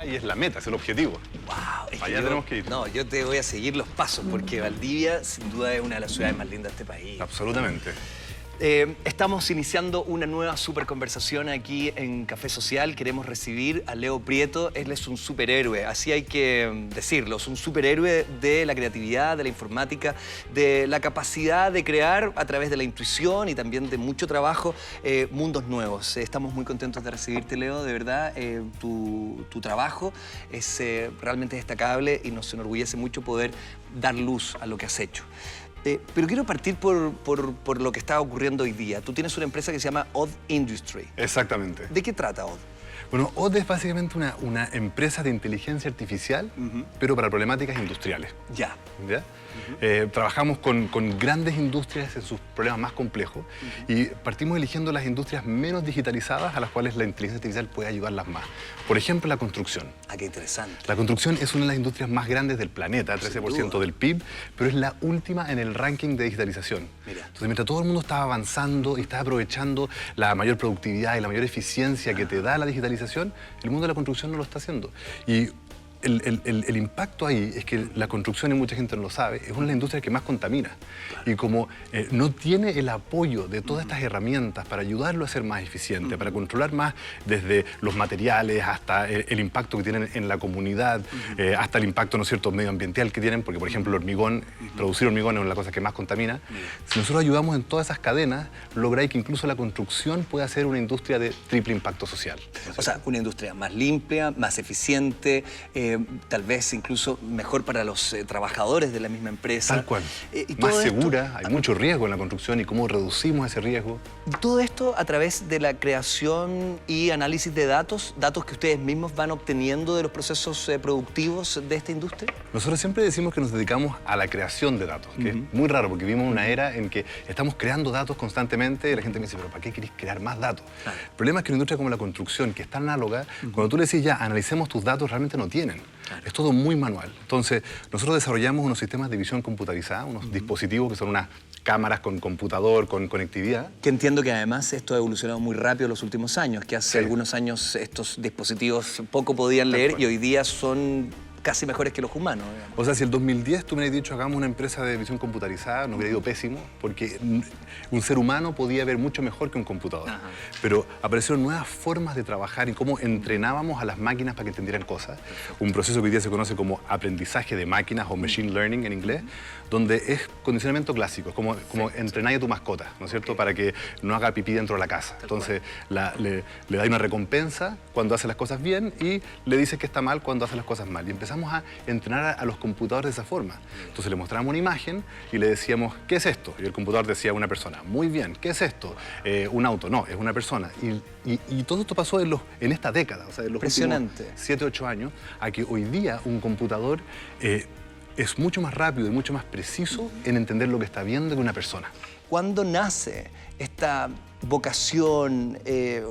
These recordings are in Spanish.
y es la meta, es el objetivo. Wow, Allá tenemos que ir. No, yo te voy a seguir los pasos porque Valdivia sin duda es una de las ciudades más lindas de este país. Absolutamente. Estamos iniciando una nueva super conversación aquí en Café Social. Queremos recibir a Leo Prieto. Él es un superhéroe, así hay que decirlo. Es un superhéroe de la creatividad, de la informática, de la capacidad de crear a través de la intuición y también de mucho trabajo mundos nuevos. Estamos muy contentos de recibirte, Leo. De verdad, tu trabajo es realmente destacable y nos enorgullece mucho poder dar luz a lo que has hecho. Pero quiero partir por lo que está ocurriendo hoy día. Tú tienes una empresa que se llama Odd Industry. Exactamente. ¿De qué trata Odd? Bueno, Odd es básicamente una empresa de inteligencia artificial, pero para problemáticas industriales. Ya. ¿Ya? Trabajamos con grandes industrias en sus problemas más complejos y partimos eligiendo las industrias menos digitalizadas a las cuales la inteligencia artificial puede ayudarlas más. Por ejemplo, la construcción. Ah, qué interesante. La construcción es una de las industrias más grandes del planeta, 13% del PIB, pero es la última en el ranking de digitalización. Mira. Entonces, mientras todo el mundo estaba avanzando y estaba aprovechando la mayor productividad y la mayor eficiencia que te da la digitalización, el mundo de la construcción no lo está haciendo. Y el impacto ahí es que la construcción, y mucha gente no lo sabe, es una de las industrias que más contamina. Claro. Y como no tiene el apoyo de todas estas herramientas para ayudarlo a ser más eficiente, para controlar más desde los materiales hasta el impacto que tienen en la comunidad, hasta el impacto, ¿no es cierto?, medioambiental que tienen, porque por ejemplo el hormigón, producir hormigón es una de las cosas que más contamina. Si nosotros ayudamos en todas esas cadenas, lográis que incluso la construcción pueda ser una industria de triple impacto social. O sea, una industria más limpia, más eficiente, tal vez incluso mejor para los trabajadores de la misma empresa. Tal cual. Más segura, hay mucho riesgo en la construcción y cómo reducimos ese riesgo. Todo esto a través de la creación y análisis de datos que ustedes mismos van obteniendo de los procesos productivos de esta industria. Nosotros siempre decimos que nos dedicamos a la creación de datos, que es muy raro porque vivimos una era en que estamos creando datos constantemente y la gente me dice, pero ¿para qué queréis crear más datos? Claro. El problema es que una industria como la construcción, que es tan análoga, cuando tú le decís ya, analicemos tus datos, realmente no tienen. Claro. Es todo muy manual. Entonces, nosotros desarrollamos unos sistemas de visión computarizada, unos dispositivos que son unas cámaras con computador, con conectividad. Que entiendo que además esto ha evolucionado muy rápido en los últimos años, que hace algunos años estos dispositivos poco podían leer y hoy día son casi mejores que los humanos. Digamos. O sea, si el 2010 tú me hubieras dicho hagamos una empresa de visión computarizada, nos hubiera ido pésimo, porque un ser humano podía ver mucho mejor que un computador. Ajá. Pero aparecieron nuevas formas de trabajar y cómo entrenábamos a las máquinas para que entendieran cosas. Un proceso que hoy día se conoce como aprendizaje de máquinas o machine learning en inglés, donde es condicionamiento clásico, es como entrenar a tu mascota, ¿no es cierto?, para que no haga pipí dentro de la casa. Entonces le da una recompensa cuando hace las cosas bien y le dices que está mal cuando hace las cosas mal. Y empezamos a entrenar a los computadores de esa forma. Entonces le mostrábamos una imagen y le decíamos, ¿qué es esto? Y el computador decía, una persona. Muy bien, ¿qué es esto? Un auto. No, es una persona. Y todo esto pasó en esta década, o sea, en los últimos 7, 8 años, a que hoy día un computador es mucho más rápido y mucho más preciso en entender lo que está viendo que una persona. ¿Cuándo nace esta vocación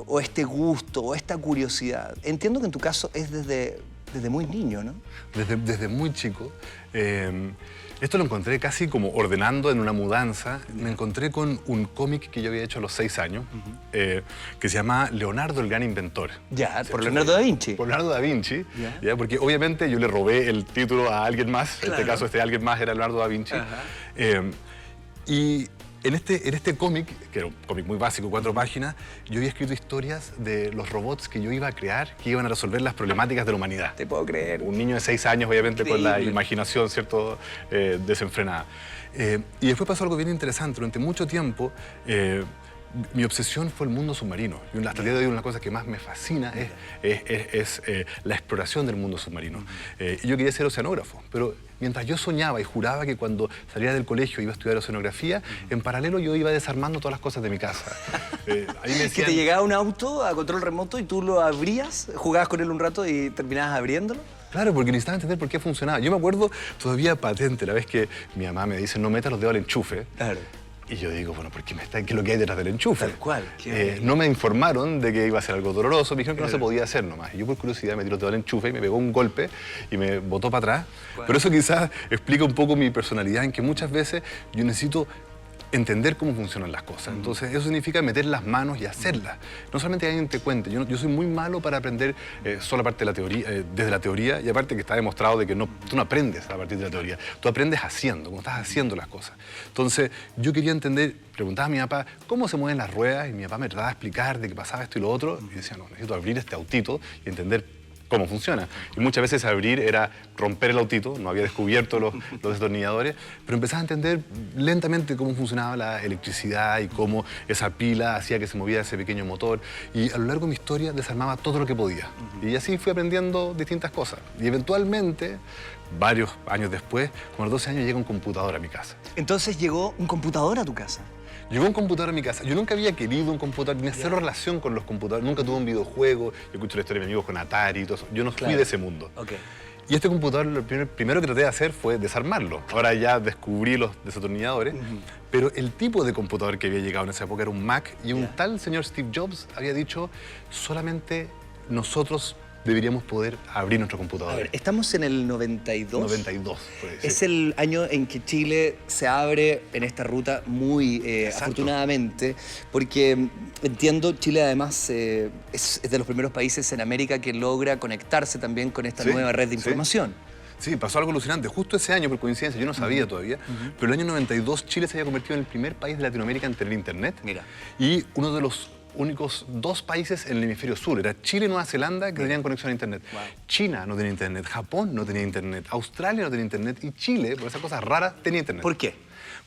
o este gusto o esta curiosidad? Entiendo que en tu caso es desde muy niño, ¿no? Desde muy chico. Esto lo encontré casi como ordenando en una mudanza. Me encontré con un cómic que yo había hecho a los 6 años, que se llama Leonardo el Gran Inventor. Ya, por Leonardo da Vinci. Por Leonardo da Vinci, ¿ya? Porque obviamente yo le robé el título a alguien más. Claro. En este caso, alguien más era Leonardo da Vinci. Y en este cómic, que era un cómic muy básico, 4 páginas, yo había escrito historias de los robots que yo iba a crear, que iban a resolver las problemáticas de la humanidad. Te puedo creer. Un niño de 6 años, obviamente, increíble, con la imaginación, ¿cierto?, desenfrenada. Y después pasó algo bien interesante. Durante mucho tiempo, mi obsesión fue el mundo submarino. Y hasta el día de hoy una cosa que más me fascina es la exploración del mundo submarino. Y yo quería ser oceanógrafo, pero mientras yo soñaba y juraba que cuando saliera del colegio iba a estudiar oceanografía, en paralelo yo iba desarmando todas las cosas de mi casa. Ahí me decían, ¿que te llegaba un auto a control remoto y tú lo abrías, jugabas con él un rato y terminabas abriéndolo? Claro, porque necesitaba entender por qué funcionaba. Yo me acuerdo todavía patente la vez que mi mamá me dice, no metas los dedos al enchufe. Claro. Y yo digo, bueno, ¿qué es lo que hay detrás del enchufe? Tal cual. No me informaron de que iba a ser algo doloroso, me dijeron que no se podía hacer nomás. Y yo por curiosidad me tiré todo el enchufe y me pegó un golpe y me botó para atrás. Bueno. Pero eso quizás explica un poco mi personalidad, en que muchas veces yo necesito entender cómo funcionan las cosas. Entonces, eso significa meter las manos y hacerlas. No solamente que alguien te cuente. Yo soy muy malo para aprender solo parte de la teoría, desde la teoría, y aparte que está demostrado de que tú no aprendes a partir de la teoría. Tú aprendes haciendo, cuando estás haciendo las cosas. Entonces, yo quería entender, preguntaba a mi papá cómo se mueven las ruedas, y mi papá me trataba de explicar de qué pasaba esto y lo otro, y decía, no, necesito abrir este autito y entender cómo funciona. Y muchas veces abrir era romper el autito, no había descubierto los destornilladores, pero empezaba a entender lentamente cómo funcionaba la electricidad y cómo esa pila hacía que se moviera ese pequeño motor. Y a lo largo de mi historia desarmaba todo lo que podía. Y así fui aprendiendo distintas cosas. Y eventualmente, varios años después, como a los 12 años, llega un computador a mi casa. Entonces llegó un computador a tu casa. Llegó un computador a mi casa. Yo nunca había querido un computador, ni cero relación con los computadores. Nunca tuve un videojuego. Yo escucho la historia de mis amigos con Atari y todo eso. Yo no fui de ese mundo. Okay. Y este computador, lo primero que traté de hacer fue desarmarlo. Ahora ya descubrí los desatornilladores. Pero el tipo de computador que había llegado en esa época era un Mac. Y un tal señor Steve Jobs había dicho, solamente nosotros deberíamos poder abrir nuestro computador. A ver, estamos en el 92. 92, puede ser. Es el año en que Chile se abre en esta ruta muy afortunadamente, porque entiendo, Chile además es de los primeros países en América que logra conectarse también con esta nueva red de información. Sí, pasó algo alucinante. Justo ese año, por coincidencia, yo no sabía todavía, pero el año 92 Chile se había convertido en el primer país de Latinoamérica en tener internet. Mira. Y uno de los únicos 2 países en el hemisferio sur. Era Chile y Nueva Zelanda que tenían conexión a internet. Wow. China no tenía internet, Japón no tenía internet, Australia no tenía internet y Chile, por esas cosas raras, tenía internet. ¿Por qué?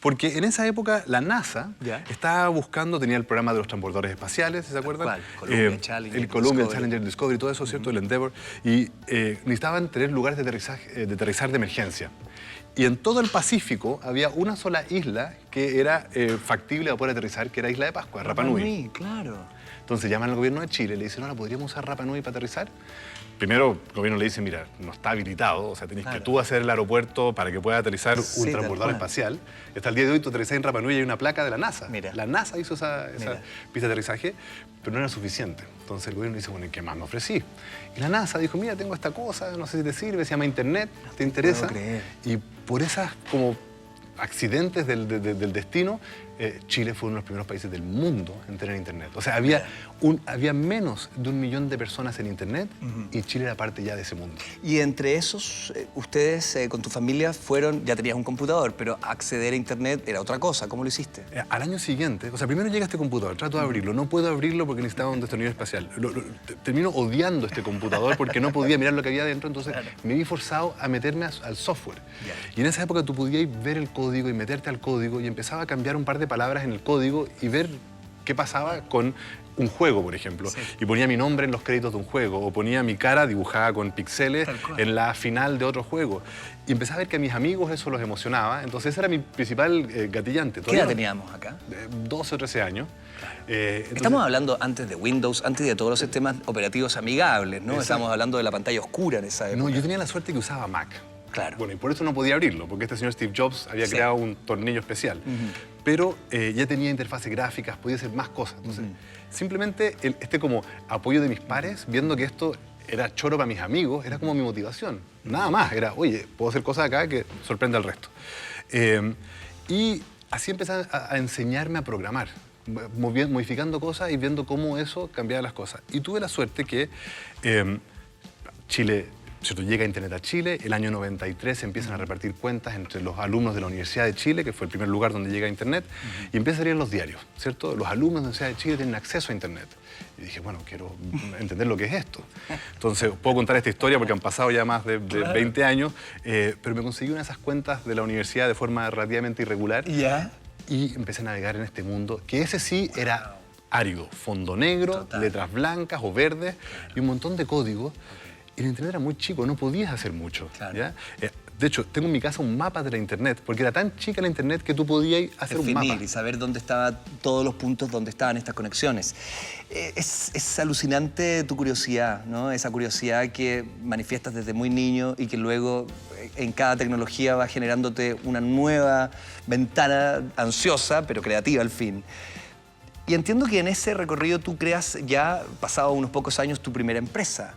Porque en esa época la NASA estaba buscando, tenía el programa de los transportadores espaciales, ¿se acuerdan? Columbia Challenger, el Columbia Discovery. Challenger Discovery, todo eso, ¿cierto? El Endeavour. Y necesitaban tener lugares de aterrizar de emergencia. Y en todo el Pacífico había una sola isla que era factible para poder aterrizar, que era Isla de Pascua, Rapa Nui. Claro. Entonces llaman al gobierno de Chile, le dicen, ¿ahora podríamos usar Rapa Nui para aterrizar? Primero, el gobierno le dice, mira, no está habilitado, o sea, tenés que tú hacer el aeropuerto para que pueda aterrizar un transbordador espacial. Hasta el día de hoy tú aterrizás en Rapa Nui y hay una placa de la NASA. Mira. La NASA hizo esa pista de aterrizaje, pero no era suficiente. Entonces el gobierno dice, bueno, ¿y qué más me ofrecí? Y la NASA dijo, mira, tengo esta cosa, no sé si te sirve, se llama Internet, ¿te interesa? puedo creer. Y por esas como accidentes del destino, Chile fue uno de los primeros países del mundo en tener internet. O sea, había menos de 1 millón de personas en internet y Chile era parte ya de ese mundo. Y entre esos, ustedes con tu familia fueron, ya tenías un computador, pero acceder a internet era otra cosa. ¿Cómo lo hiciste? Al año siguiente, o sea, primero llega este computador, trato de abrirlo, no puedo abrirlo porque necesitaba un destornillador espacial. Termino odiando este computador porque no podía mirar lo que había dentro, entonces me vi forzado a meterme al software. Y en esa época tú podías ver el código y meterte al código y empezaba a cambiar un par de palabras en el código y ver qué pasaba con un juego, por ejemplo. Y ponía mi nombre en los créditos de un juego o ponía mi cara dibujada con píxeles en la final de otro juego. Y empecé a ver que a mis amigos eso los emocionaba. Entonces ese era mi principal gatillante. ¿Qué edad teníamos acá? 12 o 13 años. Estamos hablando antes de Windows, antes de todos los sistemas operativos amigables, ¿no? Estamos hablando de la pantalla oscura en esa época. No, yo tenía la suerte que usaba Mac. Claro. Bueno, y por eso no podía abrirlo, porque este señor Steve Jobs había creado un tornillo especial. Pero ya tenía interfaces gráficas, podía hacer más cosas. Entonces, simplemente este como apoyo de mis pares, viendo que esto era choro para mis amigos, era como mi motivación. Nada más, era, oye, puedo hacer cosas acá que sorprende al resto. Y así empecé a enseñarme a programar, modificando cosas y viendo cómo eso cambiaba las cosas. Y tuve la suerte que Chile... ¿cierto? Llega Internet a Chile, el año 93 se empiezan a repartir cuentas entre los alumnos de la Universidad de Chile, que fue el primer lugar donde llega Internet, y empieza a salir en los diarios, ¿cierto? Los alumnos de la Universidad de Chile tienen acceso a Internet. Y dije, bueno, quiero entender lo que es esto. Entonces, puedo contar esta historia porque han pasado ya más de 20 años, pero me conseguí una de esas cuentas de la universidad de forma relativamente irregular y empecé a navegar en este mundo, que ese sí era árido, fondo negro, letras blancas o verdes y un montón de códigos. Y el internet era muy chico, no podías hacer mucho. ¿Ya? De hecho, tengo en mi casa un mapa de la internet, porque era tan chica la internet que tú podías hacer un mapa. Y saber dónde estaban todos los puntos donde estaban estas conexiones. Es alucinante tu curiosidad, ¿no? Esa curiosidad que manifiestas desde muy niño y que luego en cada tecnología va generándote una nueva ventana ansiosa, pero creativa al fin. Y entiendo que en ese recorrido tú creas ya, pasado unos pocos años, tu primera empresa,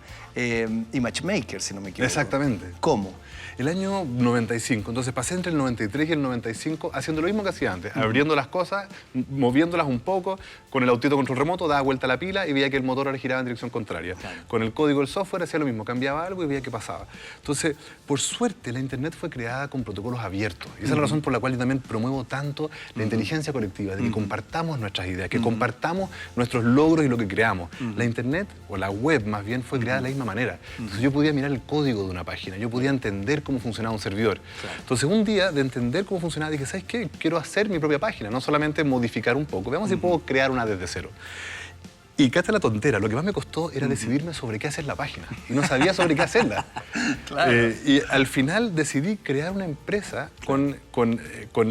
ImageMaker, si no me equivoco. Exactamente. ¿Cómo? El año 95, entonces pasé entre el 93 y el 95 haciendo lo mismo que hacía antes, abriendo las cosas, moviéndolas un poco, con el autito control remoto, daba vuelta a la pila y veía que el motor ahora giraba en dirección contraria. Claro. Con el código del software hacía lo mismo, cambiaba algo y veía qué pasaba. Entonces, por suerte, la Internet fue creada con protocolos abiertos. Y esa es la razón por la cual yo también promuevo tanto la inteligencia colectiva, de que compartamos nuestras ideas, que compartamos nuestros logros y lo que creamos. La Internet, o la web más bien, fue creada de la misma manera. Entonces yo podía mirar el código de una página, yo podía entender cómo funcionaba un servidor. Claro. Entonces un día, de entender cómo funcionaba, dije, ¿sabes qué? Quiero hacer mi propia página, no solamente modificar un poco. Veamos si puedo crear una desde cero. Y cállate la tontera, lo que más me costó era decidirme sobre qué hacer la página. Y no sabía sobre qué hacerla. Claro. Y al final decidí crear una empresa con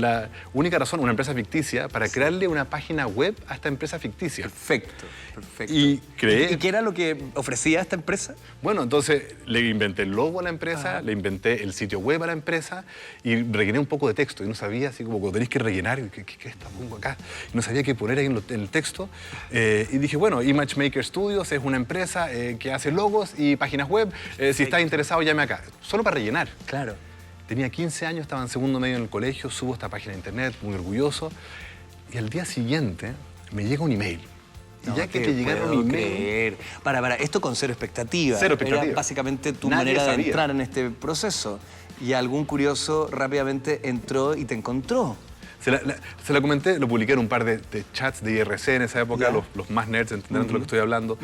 la única razón, una empresa ficticia, para crearle una página web a esta empresa ficticia. Perfecto, perfecto. Y creé... ¿Y qué era lo que ofrecía esta empresa? Bueno, entonces le inventé el logo a la empresa, le inventé el sitio web a la empresa y rellené un poco de texto. Y no sabía, así como cuando tenéis que rellenar, ¿qué está pongo acá? Y no sabía qué poner ahí en el texto. Y dije, bueno, ImageMaker Studios es una empresa que hace logos y páginas web. Si estás interesado, llame acá. Solo para rellenar. Claro. Tenía 15 años, estaba en segundo medio en el colegio, subo esta página de internet, muy orgulloso. Y al día siguiente me llega un email. Y ya que te llegara un email... Para, esto con cero expectativa. Cero expectativa. Era básicamente tu Nadie manera de sabía. entrar en este proceso. Y algún curioso rápidamente entró y te encontró. Se la comenté, lo publiqué en un par de chats de IRC en esa época, los más nerds entenderán de lo que estoy hablando,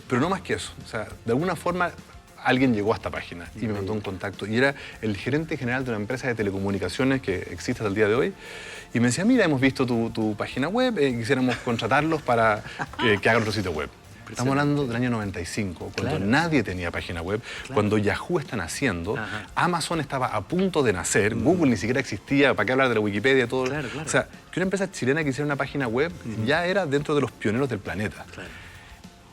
pero no más que eso. O sea, de alguna forma alguien llegó a esta página y me mandó un contacto. Y era el gerente general de una empresa de telecomunicaciones que existe hasta el día de hoy. Y me decía, mira, hemos visto tu página web, quisiéramos contratarlos para que hagan nuestro sitio web. Estamos hablando del año 95, cuando nadie tenía página web, cuando Yahoo está naciendo, Amazon estaba a punto de nacer, Google ni siquiera existía, ¿para qué hablar de la Wikipedia? Todo. Claro. O sea, que una empresa chilena que hiciera una página web ya era dentro de los pioneros del planeta. Claro.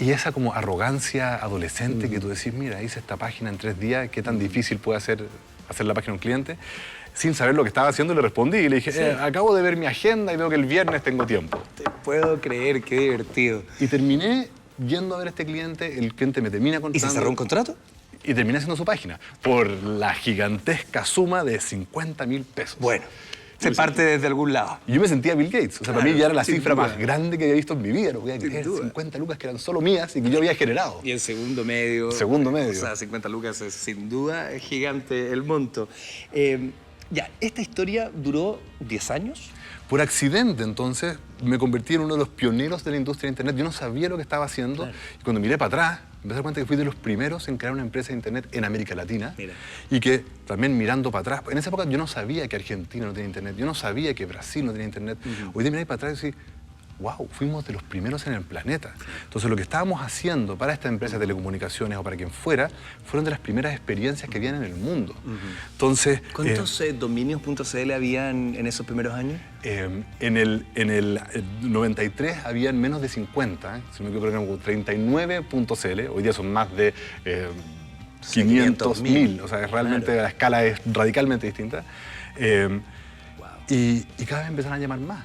Y esa como arrogancia adolescente que tú decís, mira, hice esta página en 3 días, ¿qué tan difícil puede hacer la página a un cliente? Sin saber lo que estaba haciendo le respondí y le dije, acabo de ver mi agenda y veo que el viernes tengo tiempo. Te puedo creer, qué divertido. Y terminé yendo a ver a este cliente, el cliente me termina contratando. ¿Y se cerró un contrato? Y terminé haciendo su página por la gigantesca suma de 50.000 pesos. Bueno, se parte desde algún lado. Y yo me sentía Bill Gates. O sea, para mí ya era la sin cifra duda. más grande que había visto en mi vida. No voy a creer, 50 lucas que eran solo mías y que yo había generado. Y en segundo medio. Segundo medio. O sea, 50 lucas es sin duda gigante el monto. Ya, esta historia duró 10 años. Por accidente, entonces, me convertí en uno de los pioneros de la industria de Internet. Yo no sabía lo que estaba haciendo. Claro. Y cuando miré para atrás, me di cuenta que fui de los primeros en crear una empresa de Internet en América Latina. Mira. Y que también mirando para atrás, en esa época yo no sabía que Argentina no tenía Internet, yo no sabía que Brasil no tenía Internet. Hoy día miré para atrás y decía, wow, fuimos de los primeros en el planeta. Entonces lo que estábamos haciendo para esta empresa de telecomunicaciones o para quien fuera, fueron de las primeras experiencias que habían en el mundo. Entonces... ¿Cuántos dominios.cl habían en esos primeros años? En el 93 habían menos de 50, si no me equivoco, eran 39.cl, hoy día son más de 500.000, o sea, realmente la escala es radicalmente distinta. Y cada vez empezaron a llamar más.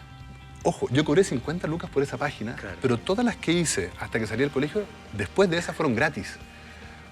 Ojo, yo cobré 50 lucas por esa página, pero todas las que hice hasta que salí del colegio, después de esas fueron gratis.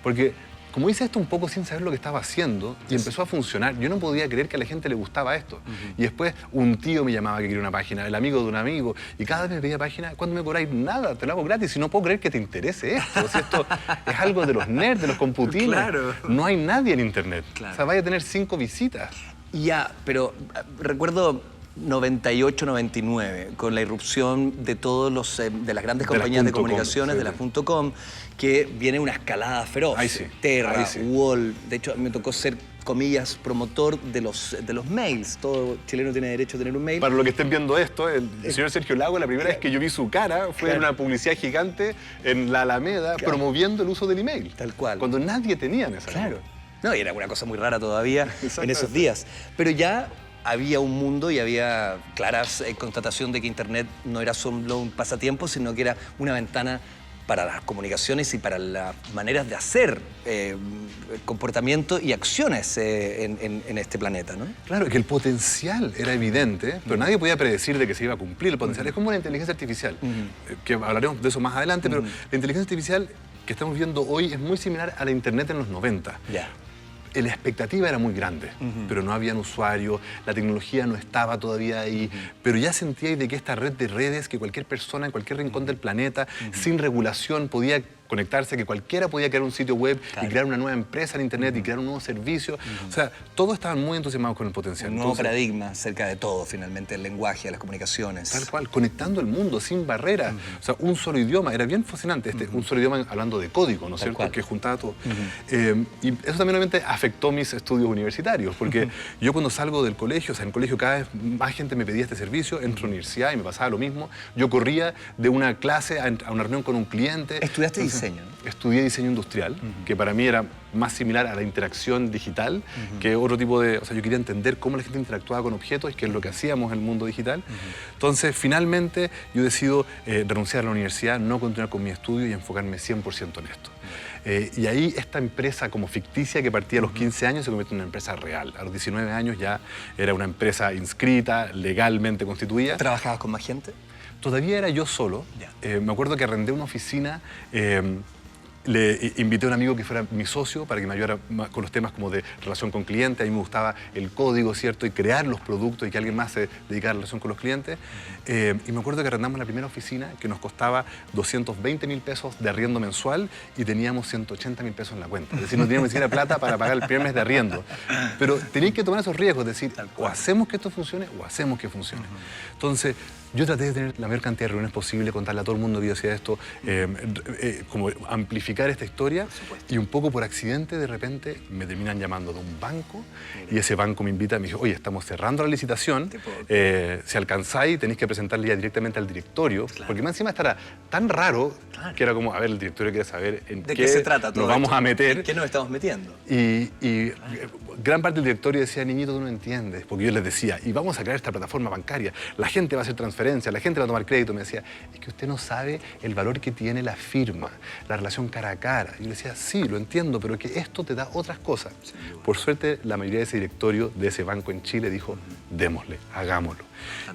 Porque como hice esto un poco sin saber lo que estaba haciendo y empezó a funcionar, yo no podía creer que a la gente le gustaba esto. Y después un tío me llamaba que quería una página, el amigo de un amigo, y cada vez me pedía página, ¿cuándo me cobráis? Nada, te lo hago gratis y no puedo creer que te interese esto. Si esto es algo de los nerds, de los computines. Claro. No hay nadie en Internet. Claro. O sea, vaya a tener 5 visitas. Ya, pero recuerdo 98, 99, con la irrupción de todos los de las grandes De las compañías de .com, comunicaciones, sí. de las .com, que viene una escalada feroz. Ahí sí, Terra, ahí sí. Wall. De hecho, me tocó ser, comillas, promotor de los mails. Todo chileno tiene derecho a tener un mail. Para los que estén viendo esto, el señor Sergio Lago, la primera vez que yo vi su cara fue en una publicidad gigante en la Alameda promoviendo el uso del email. Tal cual. Cuando nadie tenía en esa Claro. época. No, y era una cosa muy rara todavía en esos días. Pero ya había un mundo y había clara constatación de que Internet no era solo un pasatiempo, sino que era una ventana para las comunicaciones y para las maneras de hacer comportamiento y acciones en este planeta, ¿no? Claro, que el potencial era evidente, pero nadie podía predecir de que se iba a cumplir el potencial. Es como la inteligencia artificial, que hablaremos de eso más adelante, pero la inteligencia artificial que estamos viendo hoy es muy similar a la Internet en los 90. La expectativa era muy grande, pero no habían usuarios, la tecnología no estaba todavía ahí, pero ya sentíais de que esta red de redes, que cualquier persona en cualquier rincón del planeta, sin regulación, podía conectarse, que cualquiera podía crear un sitio web y crear una nueva empresa en Internet y crear un nuevo servicio. O sea, todos estaban muy entusiasmados con el potencial. Un nuevo paradigma acerca de todo, finalmente, el lenguaje, las comunicaciones. Tal cual, conectando el mundo sin barreras. O sea, un solo idioma. Era bien fascinante. Un solo idioma hablando de código, ¿no es cierto? Que juntaba todo. Y eso también obviamente afectó mis estudios universitarios, porque yo cuando salgo del colegio, o sea, en el colegio cada vez más gente me pedía este servicio, entro a la universidad y me pasaba lo mismo. Yo corría de una clase a una reunión con un cliente. ¿Estudiaste diseño? Estudié diseño industrial, que para mí era más similar a la interacción digital que otro tipo de... O sea, yo quería entender cómo la gente interactuaba con objetos, que es lo que hacíamos en el mundo digital. Entonces, finalmente, yo decido renunciar a la universidad, no continuar con mi estudio y enfocarme 100% en esto. Y ahí esta empresa como ficticia que partía a los 15 años se convierte en una empresa real. A los 19 años ya era una empresa inscrita, legalmente constituida. ¿Trabajabas con más gente? Todavía era yo solo. Me acuerdo que arrendé una oficina, le invité a un amigo que fuera mi socio para que me ayudara con los temas como de relación con clientes. A mí me gustaba el código, ¿cierto? Y crear los productos y que alguien más se dedicara a la relación con los clientes. Y me acuerdo que arrendamos la primera oficina que nos costaba 220.000 pesos de arriendo mensual y teníamos 180.000 pesos en la cuenta. Es decir, no teníamos ni siquiera plata para pagar el primer mes de arriendo. Pero tenéis que tomar esos riesgos, es decir, o hacemos que esto funcione o hacemos que funcione. Entonces, yo traté de tener la mayor cantidad de reuniones posible, contarle a todo el mundo que yo hacía esto, como amplificar esta historia. Y un poco por accidente, de repente, me terminan llamando de un banco. Y ese banco me invita y me dice, oye, estamos cerrando la licitación. Si alcanzáis, tenéis que presentarle ya directamente al directorio. Porque más encima estará tan raro que era como, a ver, el directorio quiere saber en qué se trata todo nos vamos a meter. ¿En qué nos estamos metiendo? Y gran parte del directorio decía, niñito, tú no entiendes. Porque yo les decía, y vamos a crear esta plataforma bancaria. La gente va a hacer transferencias, la gente va a tomar crédito. Me decía, es que usted no sabe el valor que tiene la firma, la relación cara a cara. Y yo le decía, sí, lo entiendo, pero que esto te da otras cosas. Por suerte, la mayoría de ese directorio, de ese banco en Chile, dijo, démosle, hagámoslo.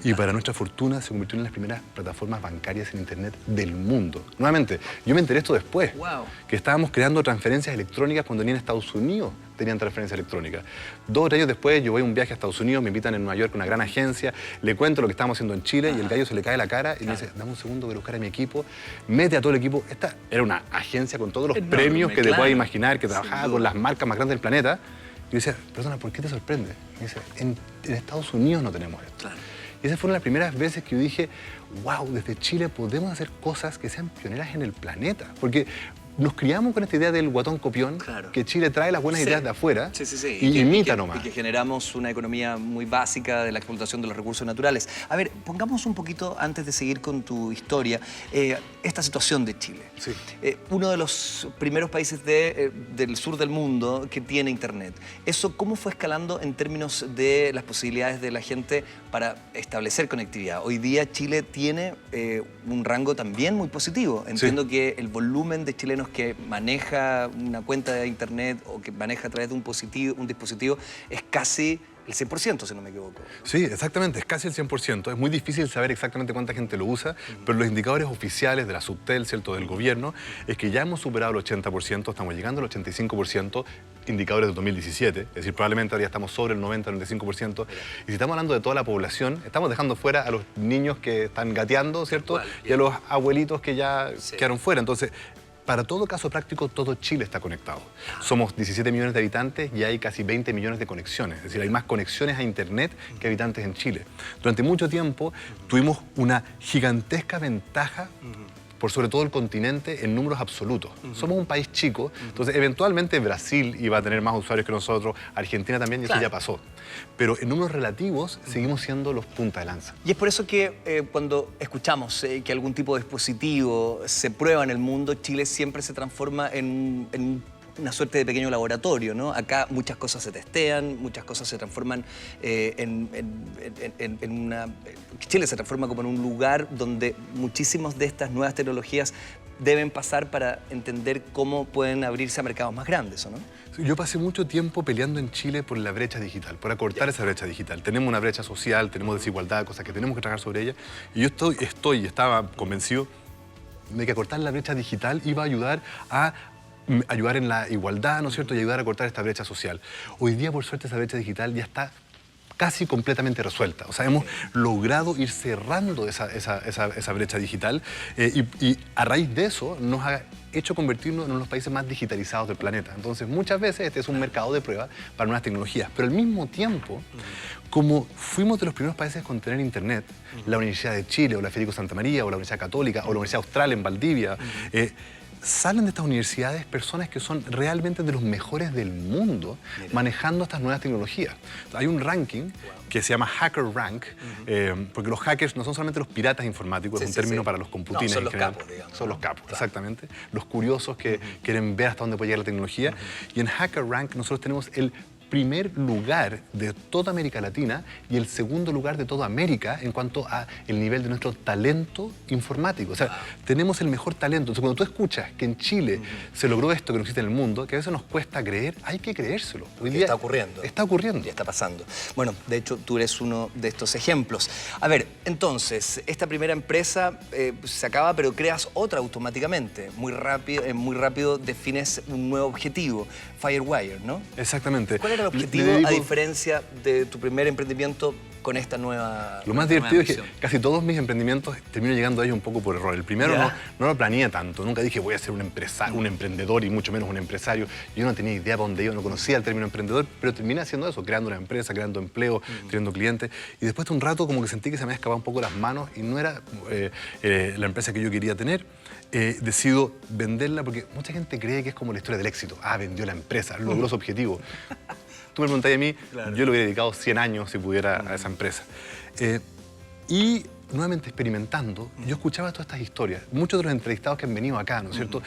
Y para nuestra fortuna se convirtió en las primeras plataformas bancarias en Internet del mundo. Nuevamente, yo me enteré esto después, que estábamos creando transferencias electrónicas cuando ni en Estados Unidos tenían transferencia electrónica. 2 o 3 años después yo voy a un viaje a Estados Unidos, me invitan en Nueva York a una gran agencia, le cuento lo que estábamos haciendo en Chile y el gallo se le cae la cara y me dice, dame un segundo, voy a buscar a mi equipo, mete a todo el equipo. Esta era una agencia con todos los premios que te puedas imaginar, que trabajaba con las marcas más grandes del planeta. Y yo decía, perdona, ¿por qué te sorprende? Y me dice, en Estados Unidos no tenemos esto. Y esas fueron las primeras veces que yo dije, wow, desde Chile podemos hacer cosas que sean pioneras en el planeta. Porque nos criamos con esta idea del guatón copión, que Chile trae las buenas ideas de afuera y imita nomás. Y que generamos una economía muy básica de la explotación de los recursos naturales. A ver, pongamos un poquito, antes de seguir con tu historia, esta situación de Chile. Uno de los primeros países del sur del mundo que tiene Internet. ¿Eso cómo fue escalando en términos de las posibilidades de la gente para establecer conectividad? Hoy día Chile tiene un rango también muy positivo. Entiendo que el volumen de chilenos que maneja una cuenta de Internet o que maneja a través de un dispositivo es casi el 100%, si no me equivoco. Sí, exactamente, es casi el 100%. Es muy difícil saber exactamente cuánta gente lo usa, pero los indicadores oficiales de la Subtel, ¿cierto?, del gobierno, es que ya hemos superado el 80%, estamos llegando al 85%, indicadores de 2017, es decir, probablemente ahora ya estamos sobre el 90-95%. Y si estamos hablando de toda la población, estamos dejando fuera a los niños que están gateando, ¿cierto?, y a los abuelitos que ya quedaron fuera. Entonces, para todo caso práctico, todo Chile está conectado. Somos 17 millones de habitantes y hay casi 20 millones de conexiones. Es decir, hay más conexiones a Internet que habitantes en Chile. Durante mucho tiempo tuvimos una gigantesca ventaja por sobre todo el continente en números absolutos. Somos un país chico, entonces eventualmente Brasil iba a tener más usuarios que nosotros, Argentina también, y eso ya pasó. Pero en números relativos seguimos siendo los punta de lanza. Y es por eso que cuando escuchamos que algún tipo de dispositivo se prueba en el mundo, Chile siempre se transforma en un una suerte de pequeño laboratorio, ¿no? Acá muchas cosas se testean, muchas cosas se transforman en una... Chile se transforma como en un lugar donde muchísimas de estas nuevas tecnologías deben pasar para entender cómo pueden abrirse a mercados más grandes, ¿o no? Yo pasé mucho tiempo peleando en Chile por la brecha digital, por acortar esa brecha digital. Tenemos una brecha social, tenemos desigualdad, cosas que tenemos que trabajar sobre ella. Y yo estaba convencido de que acortar la brecha digital iba a ayudar en la igualdad, ¿no es cierto?, y ayudar a cortar esta brecha social. Hoy día, por suerte, esa brecha digital ya está casi completamente resuelta. O sea, hemos logrado ir cerrando esa brecha digital y a raíz de eso nos ha hecho convertirnos en uno de los países más digitalizados del planeta. Entonces, muchas veces este es un mercado de prueba para nuevas tecnologías. Pero al mismo tiempo, como fuimos de los primeros países con tener internet, la Universidad de Chile o la Federico Santa María o la Universidad Católica o la Universidad Austral en Valdivia, salen de estas universidades personas que son realmente de los mejores del mundo manejando estas nuevas tecnologías. Hay un ranking que se llama Hacker Rank, porque los hackers no son solamente los piratas informáticos, es un término para los computines son en los general. capos, digamos. Son los capos, Claro. exactamente. Los curiosos que quieren ver hasta dónde puede llegar la tecnología. Y en Hacker Rank nosotros tenemos el primer lugar de toda América Latina y el segundo lugar de toda América en cuanto a el nivel de nuestro talento informático. O sea, tenemos el mejor talento. Entonces, cuando tú escuchas que en Chile se logró esto que no existe en el mundo, que a veces nos cuesta creer, hay que creérselo. Hoy día está ocurriendo. Está ocurriendo. Y está pasando. Bueno, de hecho, tú eres uno de estos ejemplos. A ver, entonces, esta primera empresa se acaba, pero creas otra automáticamente. Muy rápido defines un nuevo objetivo, Firewire, ¿no? Exactamente. ¿Cuál era el objetivo, a diferencia de tu primer emprendimiento con esta nueva Lo más divertido es que casi todos mis emprendimientos termino llegando a ellos un poco por error. El primero no lo planeé tanto, nunca dije voy a ser un emprendedor y mucho menos un empresario. Yo no tenía idea para dónde iba, no conocía el término emprendedor, pero terminé haciendo eso, creando una empresa, creando empleo, teniendo clientes. Y después de un rato como que sentí que se me había escapado un poco las manos y no era la empresa que yo quería tener. Decido venderla porque mucha gente cree que es como la historia del éxito. Vendió la empresa, logró su objetivo. Tú me preguntaste a mí, yo le hubiera dedicado 100 años si pudiera a esa empresa. Y nuevamente experimentando, yo escuchaba todas estas historias. Muchos de los entrevistados que han venido acá, ¿no es cierto?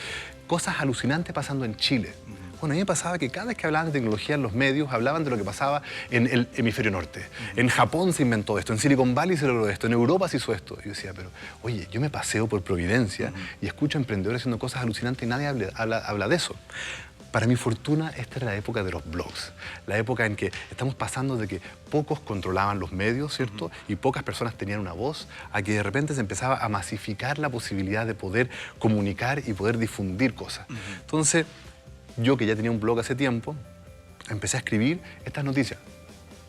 Cosas alucinantes pasando en Chile. Bueno, a mí me pasaba que cada vez que hablaban de tecnología en los medios, hablaban de lo que pasaba en el hemisferio norte. En Japón se inventó esto, en Silicon Valley se logró esto, en Europa se hizo esto. Y yo decía, pero oye, yo me paseo por Providencia y escucho emprendedores haciendo cosas alucinantes y nadie habla de eso. Para mi fortuna, esta era la época de los blogs, la época en que estamos pasando de que pocos controlaban los medios, ¿cierto? Y pocas personas tenían una voz, a que de repente se empezaba a masificar la posibilidad de poder comunicar y poder difundir cosas. Entonces, yo que ya tenía un blog hace tiempo, empecé a escribir estas noticias,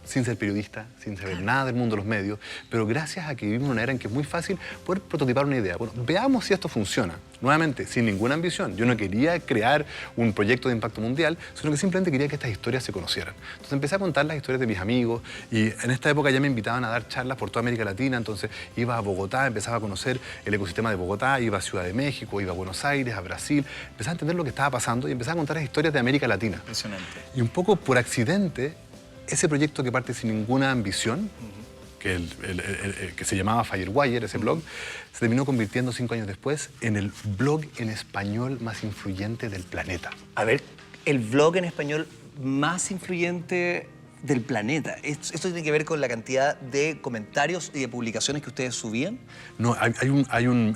sin ser periodista, sin saber nada del mundo de los medios, pero gracias a que vivimos en una era en que es muy fácil poder prototipar una idea. Bueno, veamos si esto funciona. Nuevamente, sin ninguna ambición. Yo no quería crear un proyecto de impacto mundial, sino que simplemente quería que estas historias se conocieran. Entonces empecé a contar las historias de mis amigos y en esta época ya me invitaban a dar charlas por toda América Latina, entonces iba a Bogotá, empezaba a conocer el ecosistema de Bogotá, iba a Ciudad de México, iba a Buenos Aires, a Brasil, empecé a entender lo que estaba pasando y empecé a contar las historias de América Latina. Impresionante. Y un poco por accidente, ese proyecto que parte sin ninguna ambición, que se llamaba Firewire, ese blog, se terminó convirtiendo 5 años después en el blog en español más influyente del planeta. A ver, el blog en español más influyente del planeta. ¿Esto tiene que ver con la cantidad de comentarios y de publicaciones que ustedes subían? No, hay una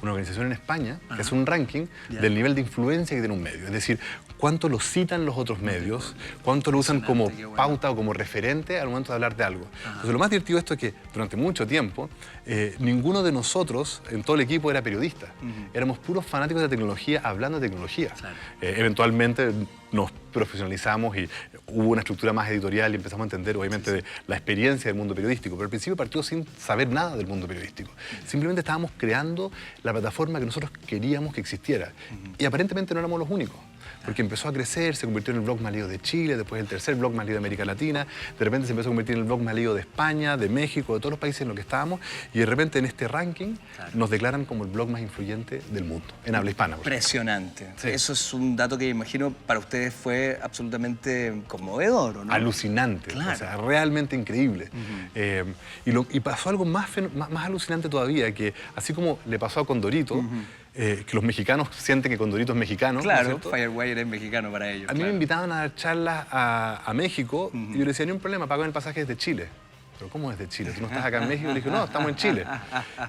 organización en España que hace un ranking del nivel de influencia que tiene un medio. Es decir, cuánto lo citan los otros medios, cuánto lo usan como pauta o como referente al momento de hablar de algo. Entonces, lo más divertido de esto es que durante mucho tiempo ninguno de nosotros en todo el equipo era periodista. Éramos puros fanáticos de tecnología hablando de tecnología. Claro. Eventualmente nos profesionalizamos y hubo una estructura más editorial y empezamos a entender, obviamente, de la experiencia del mundo periodístico. Pero al principio partió sin saber nada del mundo periodístico. Simplemente estábamos creando la plataforma que nosotros queríamos que existiera. Y aparentemente no éramos los únicos. Porque empezó a crecer, se convirtió en el blog más leído de Chile, después el tercer blog más leído de América Latina, de repente se empezó a convertir en el blog más leído de España, de México, de todos los países en los que estábamos, y de repente en este ranking nos declaran como el blog más influyente del mundo, en habla hispana. Impresionante. Sí. Eso es un dato que imagino para ustedes fue absolutamente conmovedor, ¿o no? Alucinante, o sea, realmente increíble. Y pasó algo más alucinante todavía, que así como le pasó a Condorito, que los mexicanos sienten que Condorito es mexicano. Claro, ¿no es cierto? Firewire es mexicano para ellos. A mí me invitaban a dar charlas a México y yo le decía, ni un problema, pago el pasaje desde Chile. ¿Pero cómo desde Chile? ¿Tú no estás acá en México? Le dije, no, estamos en Chile.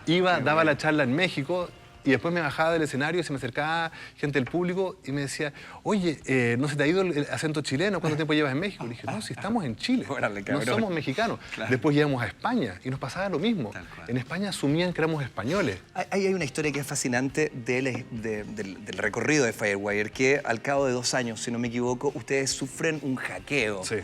Iba, daba la charla en México y después me bajaba del escenario y se me acercaba gente del público y me decía, oye, ¿no se te ha ido el acento chileno? ¿Cuánto tiempo llevas en México? Le dije, no, si estamos en Chile, Órale, no somos mexicanos. Claro. Después llegamos a España y nos pasaba lo mismo. En España asumían que éramos españoles. Hay una historia que es fascinante del recorrido de Firewire, que al cabo de 2 años, si no me equivoco, ustedes sufren un hackeo. Sí.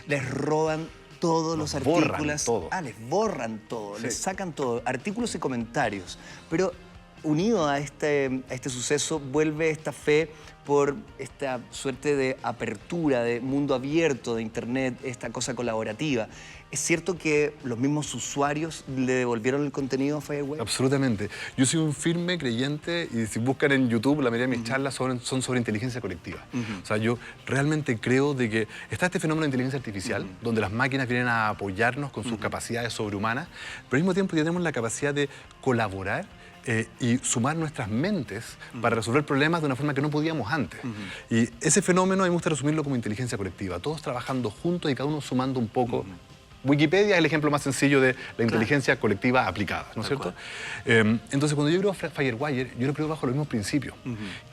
Les roban todos los borran artículos. todo. Les borran todo, Sí. les sacan todo, artículos y comentarios. Pero unido a este suceso vuelve esta fe por esta suerte de apertura, de mundo abierto de Internet, esta cosa colaborativa. ¿Es cierto que los mismos usuarios le devolvieron el contenido a Firewire? Absolutamente. Yo soy un firme creyente y si buscan en YouTube, la mayoría de mis charlas son sobre inteligencia colectiva. O sea, yo realmente creo de que está este fenómeno de inteligencia artificial, donde las máquinas vienen a apoyarnos con sus capacidades sobrehumanas, pero al mismo tiempo ya tenemos la capacidad de colaborar y sumar nuestras mentes para resolver problemas de una forma que no podíamos antes. Y ese fenómeno a mí me gusta resumirlo como inteligencia colectiva, todos trabajando juntos y cada uno sumando un poco. Wikipedia es el ejemplo más sencillo de la inteligencia colectiva aplicada, ¿no es cierto? Entonces, cuando yo creo Firewire, yo lo creo bajo los mismos principios,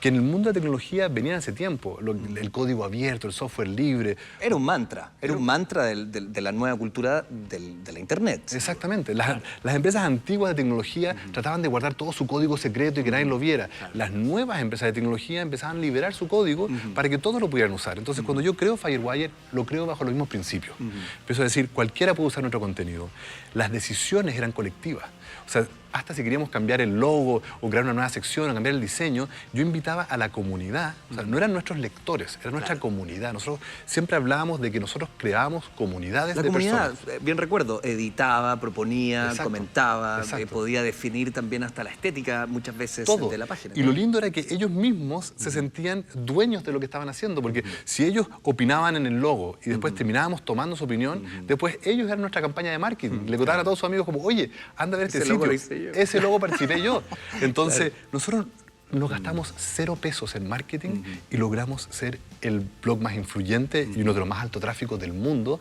que en el mundo de la tecnología venían hace tiempo, el código abierto, el software libre. Era un mantra de la nueva cultura de la Internet. Exactamente. Las empresas antiguas de tecnología trataban de guardar todo su código secreto y que nadie lo viera. Las nuevas empresas de tecnología empezaban a liberar su código para que todos lo pudieran usar. Entonces, cuando yo creo Firewire, lo creo bajo los mismos principios. Empiezo a decir, cualquiera puede usar nuestro contenido. Las decisiones eran colectivas. O sea, hasta si queríamos cambiar el logo o crear una nueva sección o cambiar el diseño, yo invitaba a la comunidad. O sea, no eran nuestros lectores, era nuestra comunidad. Nosotros siempre hablábamos de que nosotros creábamos comunidades de comunidad, personas. bien recuerdo, editaba, proponía, Exacto, comentaba, exacto. Podía definir también hasta la estética muchas veces Todo. de la página. Y lo lindo era que ellos mismos se sentían dueños de lo que estaban haciendo, porque si ellos opinaban en el logo y después terminábamos tomando su opinión, después ellos eran nuestra campaña de marketing. Le contaban a todos sus amigos como, oye, anda a ver este Ese logo sitio. lo hice yo. Ese logo participé yo. Entonces, nosotros nos gastamos 0 pesos en marketing y logramos ser el blog más influyente y uno de los más alto tráfico del mundo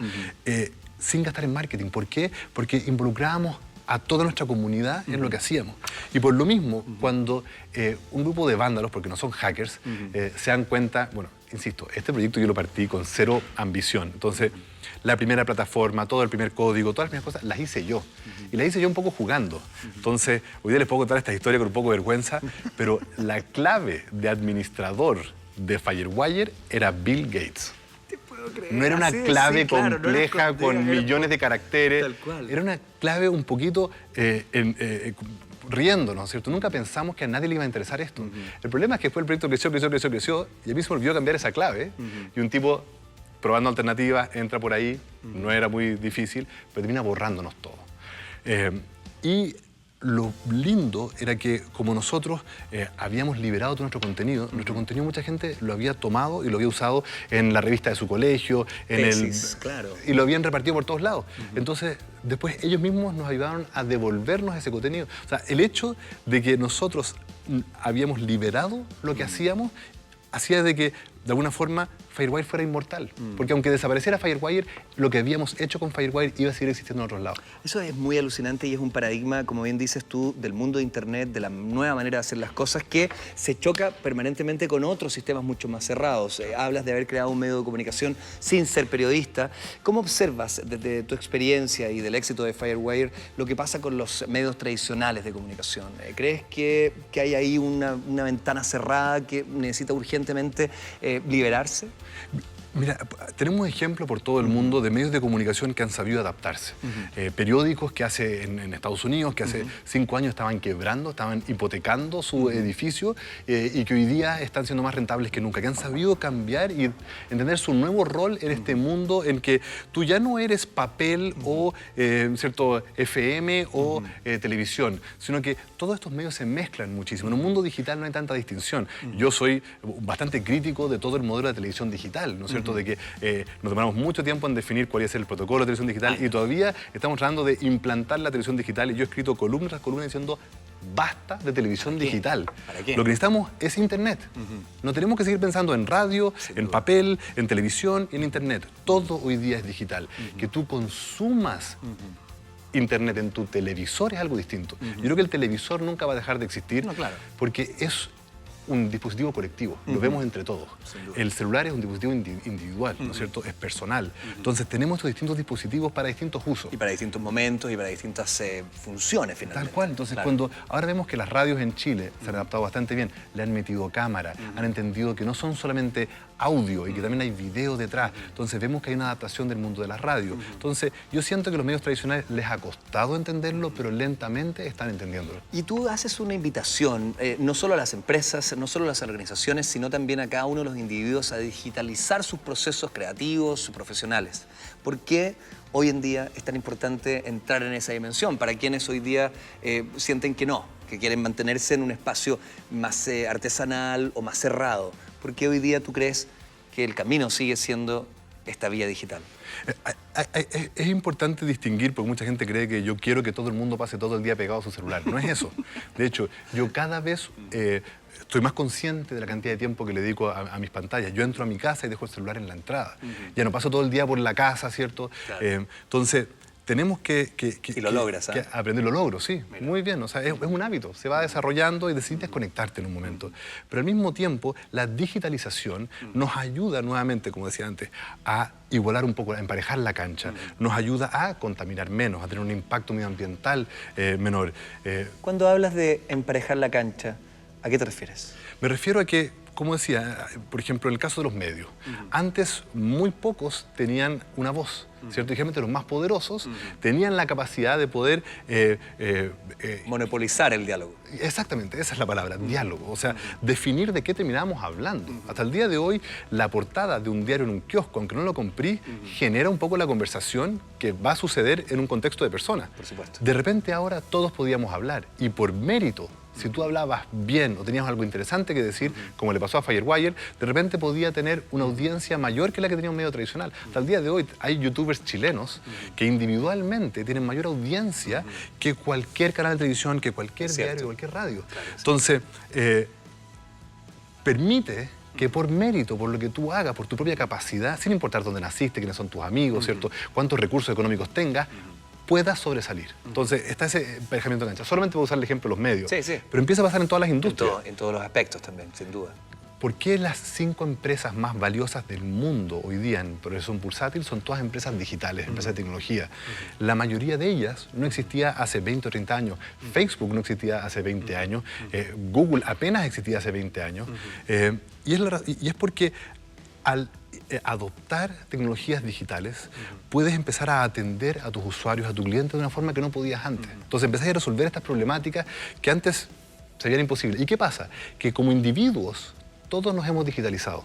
sin gastar en marketing. ¿Por qué? Porque involucrábamos a toda nuestra comunidad en lo que hacíamos. Y por lo mismo, cuando un grupo de vándalos, porque no son hackers, se dan cuenta, bueno, insisto, este proyecto yo lo partí con 0 ambición. Entonces, la primera plataforma, todo el primer código, todas las primeras cosas, las hice yo. Y las hice yo un poco jugando. Entonces, hoy día les puedo contar esta historia con un poco de vergüenza, pero la clave de administrador de Firewire era Bill Gates. No era una clave compleja con millones de caracteres. Tal cual. Era una clave un poquito riéndonos, ¿cierto? Nunca pensamos que a nadie le iba a interesar esto. El problema es que después el proyecto creció y a mí se me olvidó cambiar esa clave. Y un tipo probando alternativas entra por ahí, no era muy difícil, pero termina borrándonos todo. Y lo lindo era que como nosotros habíamos liberado todo nuestro contenido mucha gente lo había tomado y lo había usado en la revista de su colegio, claro. y lo habían repartido por todos lados. Entonces, después ellos mismos nos ayudaron a devolvernos ese contenido. O sea, el hecho de que nosotros habíamos liberado lo que hacíamos, hacía de que, de alguna forma, Firewire fuera inmortal. Porque aunque desapareciera Firewire, lo que habíamos hecho con Firewire iba a seguir existiendo en otros lados. Eso es muy alucinante y es un paradigma, como bien dices tú, del mundo de Internet, de la nueva manera de hacer las cosas, que se choca permanentemente con otros sistemas mucho más cerrados. Hablas de haber creado un medio de comunicación sin ser periodista. ¿Cómo observas, desde tu experiencia y del éxito de Firewire, lo que pasa con los medios tradicionales de comunicación? ¿Crees que hay ahí una ventana cerrada que necesita urgentemente liberarse? Mira, tenemos ejemplos por todo el mundo de medios de comunicación que han sabido adaptarse. Periódicos que hace en Estados Unidos, que hace 5 años estaban quebrando, estaban hipotecando su edificio y que hoy día están siendo más rentables que nunca, que han sabido cambiar y entender su nuevo rol en este mundo en que tú ya no eres papel o cierto FM o televisión, sino que todos estos medios se mezclan muchísimo. En un mundo digital no hay tanta distinción. Yo soy bastante crítico de todo el modelo de televisión digital, ¿no es cierto? De que nos demoramos mucho tiempo en definir cuál es el protocolo de televisión digital y todavía estamos tratando de implantar la televisión digital y yo he escrito columnas tras columnas diciendo basta de televisión digital. ¿Para qué? Lo que necesitamos es Internet. No tenemos que seguir pensando en radio, en papel, en televisión y en Internet. Todo hoy día es digital. Que tú consumas Internet en tu televisor es algo distinto. Yo creo que el televisor nunca va a dejar de existir porque es un dispositivo colectivo, lo vemos entre todos. El celular es un dispositivo individual, ¿no es cierto? Es personal. Entonces tenemos estos distintos dispositivos para distintos usos. Y para distintos momentos y para distintas funciones, finalmente. Tal cual. Entonces cuando ahora vemos que las radios en Chile se han adaptado bastante bien, le han metido cámara, han entendido que no son solamente audio y que también hay video detrás. Entonces vemos que hay una adaptación del mundo de las radios. Entonces yo siento que a los medios tradicionales les ha costado entenderlo, pero lentamente están entendiéndolo. Y tú haces una invitación, no solo a las empresas, no solo a las organizaciones, sino también a cada uno de los individuos a digitalizar sus procesos creativos, profesionales. ¿Por qué hoy en día es tan importante entrar en esa dimensión? Para quienes hoy día sienten que no, que quieren mantenerse en un espacio más artesanal o más cerrado. ¿Por qué hoy día tú crees que el camino sigue siendo esta vía digital? Es importante distinguir, porque mucha gente cree que yo quiero que todo el mundo pase todo el día pegado a su celular. No es eso. De hecho, yo cada vez estoy más consciente de la cantidad de tiempo que le dedico a mis pantallas. Yo entro a mi casa y dejo el celular en la entrada. Ya no paso todo el día por la casa, ¿cierto? Claro. Entonces, tenemos y lo logras, que aprender, lo logro, sí. Mira. Muy bien, o sea, es un hábito, se va desarrollando y decides desconectarte en un momento. Pero al mismo tiempo, la digitalización nos ayuda nuevamente, como decía antes, a igualar un poco, a emparejar la cancha. Nos ayuda a contaminar menos, a tener un impacto medioambiental menor. Cuando hablas de emparejar la cancha, ¿a qué te refieres? Me refiero a que, como decía, por ejemplo, en el caso de los medios, antes muy pocos tenían una voz, ¿cierto? Y generalmente los más poderosos tenían la capacidad de poder... monopolizar el diálogo. Exactamente, esa es la palabra, diálogo. O sea, definir de qué terminábamos hablando. Hasta el día de hoy, la portada de un diario en un kiosco, aunque no lo compré, genera un poco la conversación que va a suceder en un contexto de personas. Por supuesto. De repente ahora todos podíamos hablar y por mérito, si tú hablabas bien o tenías algo interesante que decir, como le pasó a Firewire, de repente podía tener una audiencia mayor que la que tenía un medio tradicional. Hasta el día de hoy hay youtubers chilenos que individualmente tienen mayor audiencia que cualquier canal de televisión, que cualquier diario, cualquier radio. Claro, entonces, permite que por mérito, por lo que tú hagas, por tu propia capacidad, sin importar dónde naciste, quiénes son tus amigos, ¿cierto? Cuántos recursos económicos tengas, puedas sobresalir. Entonces, está ese emparejamiento de cancha. Solamente voy a usar el ejemplo de los medios. Sí, sí. Pero empieza a pasar en todas las industrias. En todos los aspectos también, sin duda. ¿Por qué las 5 empresas más valiosas del mundo hoy día en progresión bursátil son todas empresas digitales, empresas de tecnología? La mayoría de ellas no existía hace 20 o 30 años. Facebook no existía hace 20 años. Google apenas existía hace 20 años. Y es porque al adoptar tecnologías digitales, puedes empezar a atender a tus usuarios, a tu cliente de una forma que no podías antes. Entonces empezás a resolver estas problemáticas que antes se veían imposibles. ¿Y qué pasa? Que como individuos todos nos hemos digitalizado,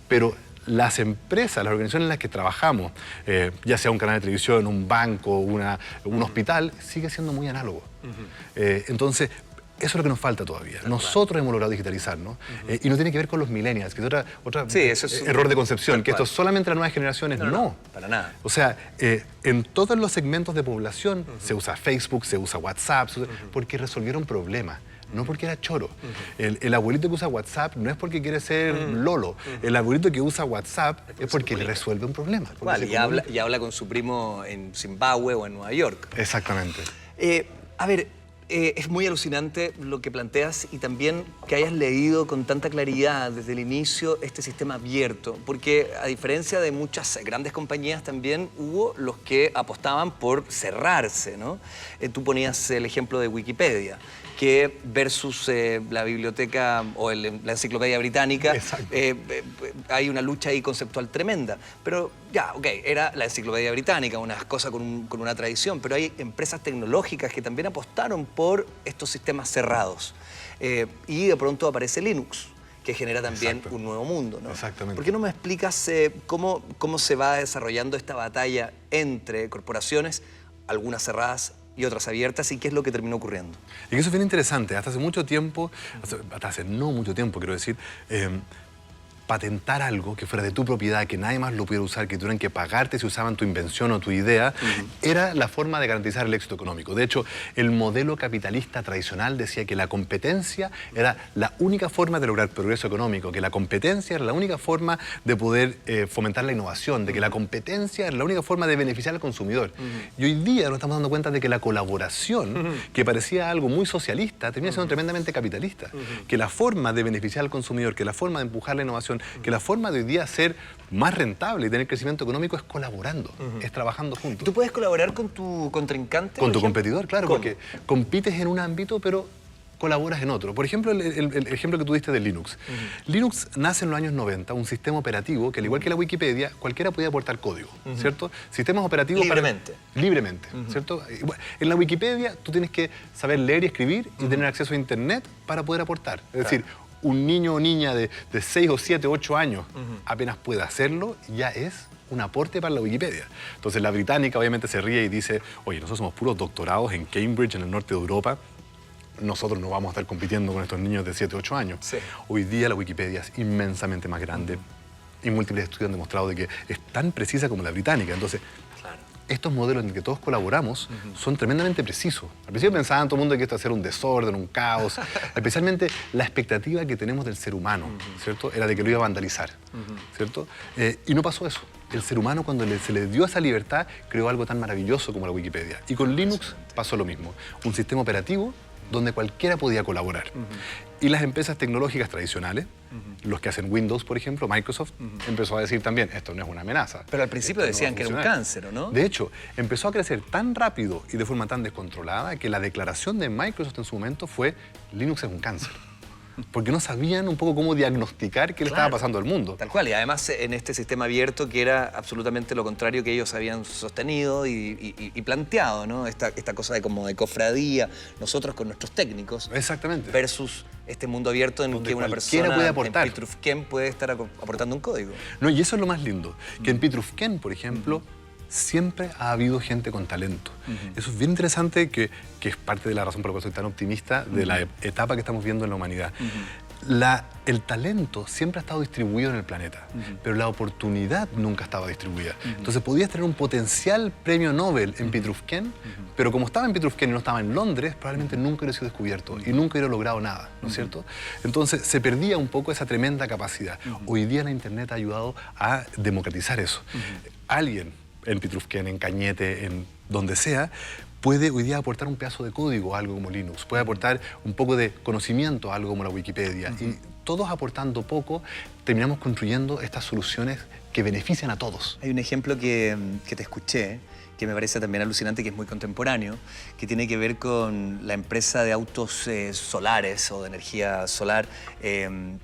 pero las empresas, las organizaciones en las que trabajamos, ya sea un canal de televisión, un banco, un hospital, sigue siendo muy análogo. Entonces, eso es lo que nos falta todavía. Nosotros hemos logrado digitalizarnos y no tiene que ver con los millennials, que es otro error de concepción, que esto es solamente las nuevas generaciones. No, para nada. O sea, en todos los segmentos de población se usa Facebook, se usa WhatsApp, porque resolvieron problemas. No porque era choro. El abuelito que usa WhatsApp no es porque quiere ser lolo. El abuelito que usa WhatsApp es porque le resuelve un problema. Y habla con su primo en Zimbabue o en Nueva York. Exactamente. A ver, es muy alucinante lo que planteas y también que hayas leído con tanta claridad desde el inicio este sistema abierto, porque a diferencia de muchas grandes compañías también hubo los que apostaban por cerrarse, ¿no? Tú ponías el ejemplo de Wikipedia, que versus la biblioteca o la enciclopedia británica, hay una lucha ahí conceptual tremenda. Pero ya, ok, era la enciclopedia británica, una cosa con una tradición, pero hay empresas tecnológicas que también apostaron por estos sistemas cerrados. Y de pronto aparece Linux, que genera también un nuevo mundo, ¿no? Exactamente. ¿Por qué no me explicas cómo se va desarrollando esta batalla entre corporaciones, algunas cerradas y otras abiertas, y qué es lo que terminó ocurriendo? Y que eso es bien interesante. Hasta hace mucho tiempo, hasta hace no mucho tiempo, quiero decir, patentar algo que fuera de tu propiedad, que nadie más lo pudiera usar, que tuvieran que pagarte si usaban tu invención o tu idea, era la forma de garantizar el éxito económico. De hecho, el modelo capitalista tradicional decía que la competencia era la única forma de lograr progreso económico, que la competencia era la única forma de poder fomentar la innovación, de que la competencia era la única forma de beneficiar al consumidor. Y hoy día nos estamos dando cuenta de que la colaboración, que parecía algo muy socialista, termina siendo tremendamente capitalista. Que la forma de beneficiar al consumidor, que la forma de empujar la innovación, que la forma de hoy día ser más rentable y tener crecimiento económico es colaborando, es trabajando juntos. ¿Tú puedes colaborar con tu contrincante? Con tu competidor, claro, ¿Cómo? porque compites en un ámbito, pero colaboras en otro. Por ejemplo, el ejemplo que tú diste de Linux. Linux nace en los años 90, un sistema operativo que, al igual que la Wikipedia, cualquiera podía aportar código, ¿cierto? Sistemas operativos... Libremente. Libremente, ¿cierto? En la Wikipedia tú tienes que saber leer y escribir y tener acceso a Internet para poder aportar. Es decir, un niño o niña de 6 o 7 o 8 años apenas puede hacerlo, ya es un aporte para la Wikipedia. Entonces la británica obviamente se ríe y dice, oye, nosotros somos puros doctorados en Cambridge, en el norte de Europa, nosotros no vamos a estar compitiendo con estos niños de 7 o 8 años. Sí. Hoy día la Wikipedia es inmensamente más grande y múltiples estudios han demostrado de que es tan precisa como la británica. Entonces, estos modelos en que todos colaboramos son tremendamente precisos. Al principio pensaban todo el mundo que esto iba a ser un desorden, un caos. Especialmente la expectativa que tenemos del ser humano, ¿cierto? Era de que lo iba a vandalizar, ¿cierto? Y no pasó eso. El ser humano, cuando se le dio esa libertad, creó algo tan maravilloso como la Wikipedia. Y con Linux pasó lo mismo. Un sistema operativo donde cualquiera podía colaborar. Y las empresas tecnológicas tradicionales, los que hacen Windows, por ejemplo, Microsoft, empezó a decir también, esto no es una amenaza. Pero al principio decían que era un cáncer, ¿no? De hecho, empezó a crecer tan rápido y de forma tan descontrolada que la declaración de Microsoft en su momento fue, Linux es un cáncer. Porque no sabían un poco cómo diagnosticar qué le estaba pasando al mundo. Tal cual, y además en este sistema abierto que era absolutamente lo contrario que ellos habían sostenido y planteado, ¿no? Esta cosa de como de cofradía, nosotros con nuestros técnicos. Exactamente. Versus este mundo abierto en Donde que una cualquiera persona puede aportar. en Pitrufquén puede estar aportando un código. No, y eso es lo más lindo, que en Pitrufquén, por ejemplo, siempre ha habido gente con talento. Eso es bien interesante, que es parte de la razón por la cual soy tan optimista de la etapa que estamos viendo en la humanidad. El talento siempre ha estado distribuido en el planeta, pero la oportunidad nunca estaba distribuida. Entonces podías tener un potencial premio Nobel en Pitrufquén, pero como estaba en Pitrufquén y no estaba en Londres, probablemente nunca hubiera sido descubierto y nunca hubiera logrado nada, ¿no es cierto? Entonces se perdía un poco esa tremenda capacidad. Hoy día la Internet ha ayudado a democratizar eso. Alguien en Pitrufquén, en Cañete, en donde sea, puede hoy día aportar un pedazo de código a algo como Linux, puede aportar un poco de conocimiento a algo como la Wikipedia. Y todos aportando poco, terminamos construyendo estas soluciones que benefician a todos. Hay un ejemplo que te escuché, que me parece también alucinante, que es muy contemporáneo, que tiene que ver con la empresa de autos solares o de energía solar,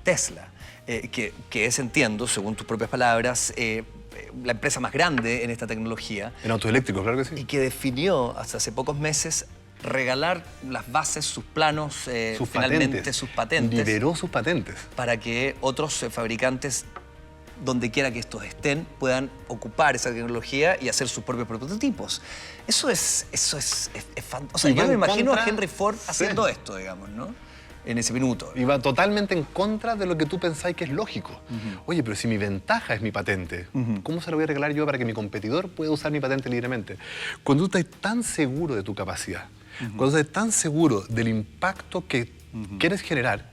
Tesla, que es, entiendo, según tus propias palabras, la empresa más grande en esta tecnología. En autos eléctricos, claro que sí. Y que definió hasta hace pocos meses regalar las bases, sus planos, finalmente sus patentes. Liberó sus patentes. Para que otros fabricantes, donde quiera que estos estén, puedan ocupar esa tecnología y hacer sus propios prototipos. Eso es fantástico. O sea, yo me imagino a Henry Ford haciendo esto, digamos, ¿no? En ese minuto. Y va totalmente en contra de lo que tú pensáis que es lógico. Oye, pero si mi ventaja es mi patente, ¿cómo se lo voy a regalar yo para que mi competidor pueda usar mi patente libremente? Cuando tú estás tan seguro de tu capacidad, cuando estás tan seguro del impacto que quieres generar,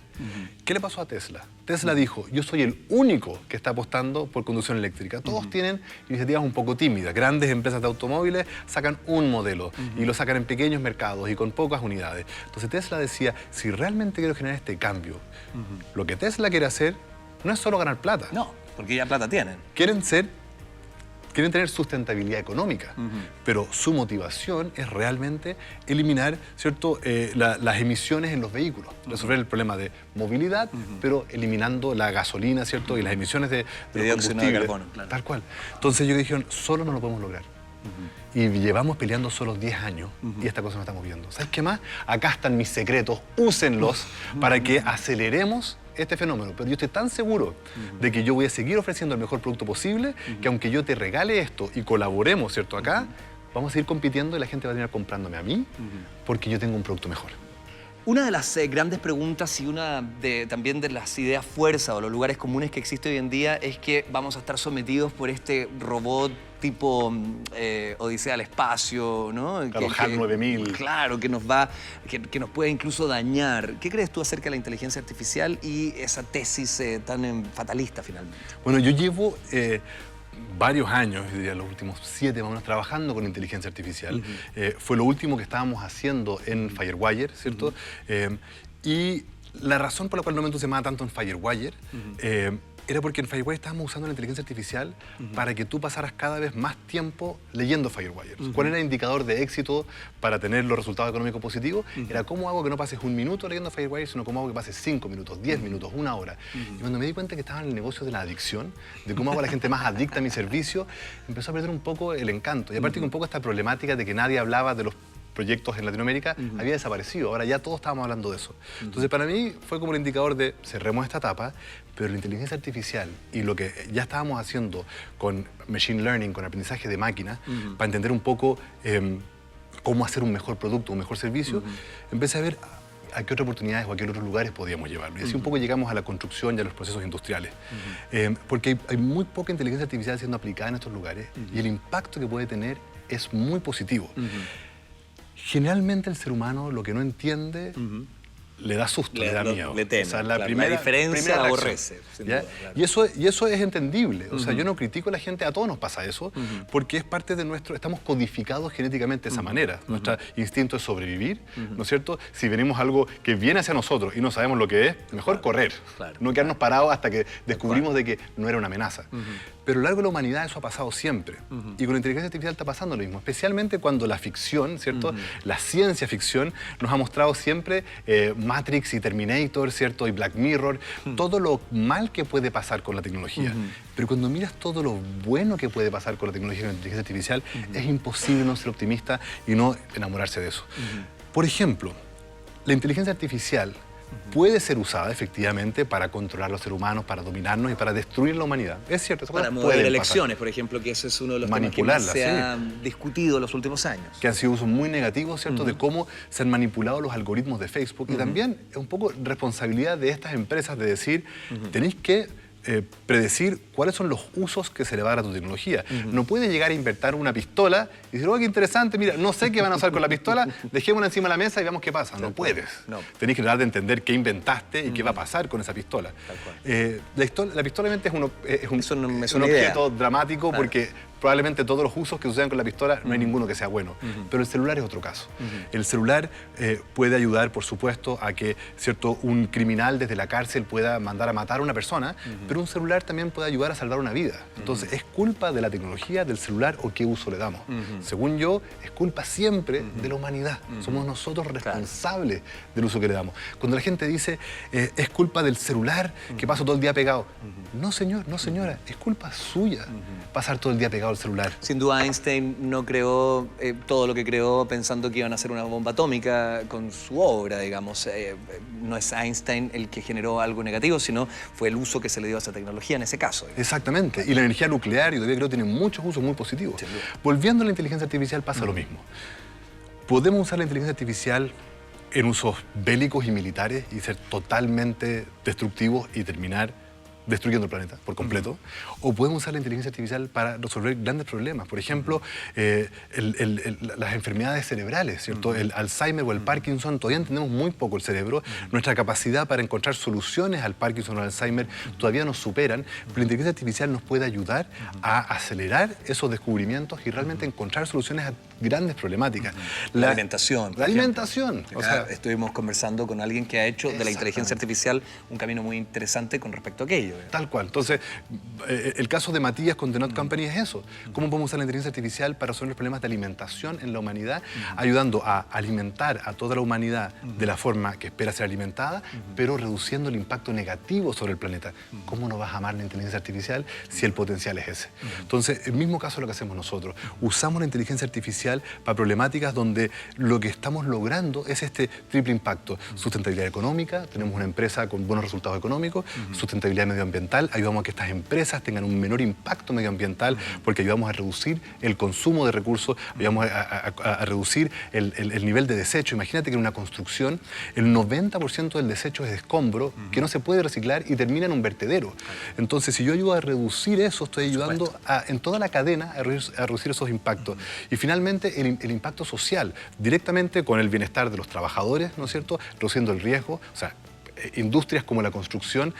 ¿qué le pasó a Tesla? Tesla dijo, yo soy el único que está apostando por conducción eléctrica. Todos tienen iniciativas un poco tímidas. Grandes empresas de automóviles sacan un modelo y lo sacan en pequeños mercados y con pocas unidades. Entonces Tesla decía, si realmente quiero generar este cambio, lo que Tesla quiere hacer no es solo ganar plata. No, porque ya plata tienen. Quieren tener sustentabilidad económica, pero su motivación es realmente eliminar, ¿cierto?, las emisiones en los vehículos, resolver el problema de movilidad, pero eliminando la gasolina, ¿cierto?, y las emisiones de dióxido de carbono, claro. Tal cual. Entonces ellos dijeron, solo no lo podemos lograr. Y llevamos peleando solo 10 años y esta cosa no estamos viendo. ¿Sabes qué más? Acá están mis secretos, úsenlos para que aceleremos este fenómeno, pero yo estoy tan seguro de que yo voy a seguir ofreciendo el mejor producto posible, que aunque yo te regale esto y colaboremos, ¿cierto?, acá, vamos a seguir compitiendo y la gente va a terminar comprándome a mí porque yo tengo un producto mejor. Una de las grandes preguntas y también de las ideas fuerza o los lugares comunes que existe hoy en día es que vamos a estar sometidos por este robot tipo Odisea al espacio, ¿no? Claro, HAL 9000. Claro, que nos puede incluso dañar. ¿Qué crees tú acerca de la inteligencia artificial y esa tesis tan fatalista finalmente? Bueno, yo llevo varios años, yo diría los últimos 7 más o menos, trabajando con inteligencia artificial. Fue lo último que estábamos haciendo en Firewire, ¿cierto? Y la razón por la cual no me entusiasmaba tanto en Firewire era porque en Firewire estábamos usando la inteligencia artificial para que tú pasaras cada vez más tiempo leyendo Firewire. ¿Cuál era el indicador de éxito para tener los resultados económicos positivos? Era cómo hago que no pases 1 minuto leyendo Firewire, sino cómo hago que pases 5 minutos, 10 minutos, 1 hora. Y cuando me di cuenta que estaba en el negocio de la adicción, de cómo hago a la gente más adicta a mi servicio, empezó a perder un poco el encanto. Y aparte que un poco esta problemática de que nadie hablaba de los proyectos en Latinoamérica había desaparecido. Ahora ya todos estábamos hablando de eso. Entonces, para mí fue como el indicador de cerremos esta etapa, pero la inteligencia artificial y lo que ya estábamos haciendo con machine learning, con aprendizaje de máquinas, para entender un poco cómo hacer un mejor producto, un mejor servicio, empecé a ver a qué otras oportunidades o a qué otros lugares podíamos llevarlo. Y así un poco llegamos a la construcción y a los procesos industriales. Porque hay muy poca inteligencia artificial siendo aplicada en estos lugares y el impacto que puede tener es muy positivo. Generalmente el ser humano lo que no entiende le da susto, le da miedo. Le teme. O sea, la diferencia la aborrece. Claro. Y eso es entendible. O sea, yo no critico a la gente, a todos nos pasa eso, porque es parte de estamos codificados genéticamente de esa manera. Nuestro instinto es sobrevivir, ¿no es cierto? Si venimos algo que viene hacia nosotros y no sabemos lo que es, mejor correr. No quedarnos parados hasta que descubrimos de que no era una amenaza. Pero a lo largo de la humanidad eso ha pasado siempre. Y con la inteligencia artificial está pasando lo mismo, especialmente cuando la ficción, ¿cierto? La ciencia ficción nos ha mostrado siempre Matrix y Terminator, ¿cierto? Y Black Mirror, todo lo mal que puede pasar con la tecnología. Pero cuando miras todo lo bueno que puede pasar con la tecnología y la inteligencia artificial, es imposible no ser optimista y no enamorarse de eso. Por ejemplo, la inteligencia artificial puede ser usada efectivamente para controlar a los seres humanos, para dominarnos y para destruir la humanidad. Es cierto, esas para cosas mover pueden elecciones, pasar. por ejemplo, que ese es uno de los temas que más se ha discutido en los últimos años. Que han sido usos muy negativos, ¿cierto? De cómo se han manipulado los algoritmos de Facebook. Y también es un poco responsabilidad de estas empresas de decir, tenéis que predecir cuáles son los usos que se le va a dar a tu tecnología. No puedes llegar a inventar una pistola y decir, oh, qué interesante, mira, no sé qué van a usar con la pistola, dejémosla encima de la mesa y veamos qué pasa. No puedes. Tenés que tratar de entender qué inventaste y qué va a pasar con esa pistola. La pistola obviamente es un objeto dramático porque probablemente todos los usos que sucedan con la pistola no hay ninguno que sea bueno. Pero el celular es otro caso. El celular puede ayudar, por supuesto, a que un criminal desde la cárcel pueda mandar a matar a una persona, pero un celular también puede ayudar a salvar una vida. Entonces, ¿es culpa de la tecnología, del celular o qué uso le damos? Según yo, es culpa siempre de la humanidad. Somos nosotros responsables del uso que le damos. Cuando la gente dice, es culpa del celular que paso todo el día pegado. No, señor, no, señora, es culpa suya pasar todo el día pegado al celular. Sin duda Einstein no creó todo lo que creó pensando que iban a hacer una bomba atómica con su obra, digamos. No es Einstein el que generó algo negativo, sino fue el uso que se le dio a esa tecnología en ese caso. Exactamente. Y la energía nuclear, y todavía creo, tiene muchos usos muy positivos. Volviendo a la inteligencia artificial pasa lo mismo. Podemos usar la inteligencia artificial en usos bélicos y militares y ser totalmente destructivos y terminar destruyendo el planeta por completo, o podemos usar la inteligencia artificial para resolver grandes problemas. Por ejemplo, las enfermedades cerebrales, ¿cierto? El Alzheimer o el Parkinson, todavía entendemos muy poco el cerebro. Nuestra capacidad para encontrar soluciones al Parkinson o al Alzheimer todavía nos superan, pero la inteligencia artificial nos puede ayudar a acelerar esos descubrimientos y realmente encontrar soluciones a grandes problemáticas. La alimentación. La alimentación. O sea, estuvimos conversando con alguien que ha hecho de la inteligencia artificial un camino muy interesante con respecto a aquello. Tal cual. Entonces, el caso de Matías con The Not Company es eso. ¿Cómo podemos usar la inteligencia artificial para resolver los problemas de alimentación en la humanidad, ayudando a alimentar a toda la humanidad de la forma que espera ser alimentada, pero reduciendo el impacto negativo sobre el planeta? ¿Cómo no vas a amar la inteligencia artificial si el potencial es ese? Entonces, el mismo caso es lo que hacemos nosotros. Usamos la inteligencia artificial para problemáticas donde lo que estamos logrando es este triple impacto. Sustentabilidad económica, tenemos una empresa con buenos resultados económicos, sustentabilidad medioambiental, ayudamos a que estas empresas tengan un menor impacto medioambiental porque ayudamos a reducir el consumo de recursos, ayudamos a reducir el nivel de desecho. Imagínate que en una construcción el 90% del desecho es de escombro que no se puede reciclar y termina en un vertedero. Entonces, si yo ayudo a reducir eso, estoy ayudando en toda la cadena a reducir esos impactos. Y finalmente, el impacto social, directamente con el bienestar de los trabajadores, ¿no es cierto?, reduciendo el riesgo. O sea, industrias como la construcción,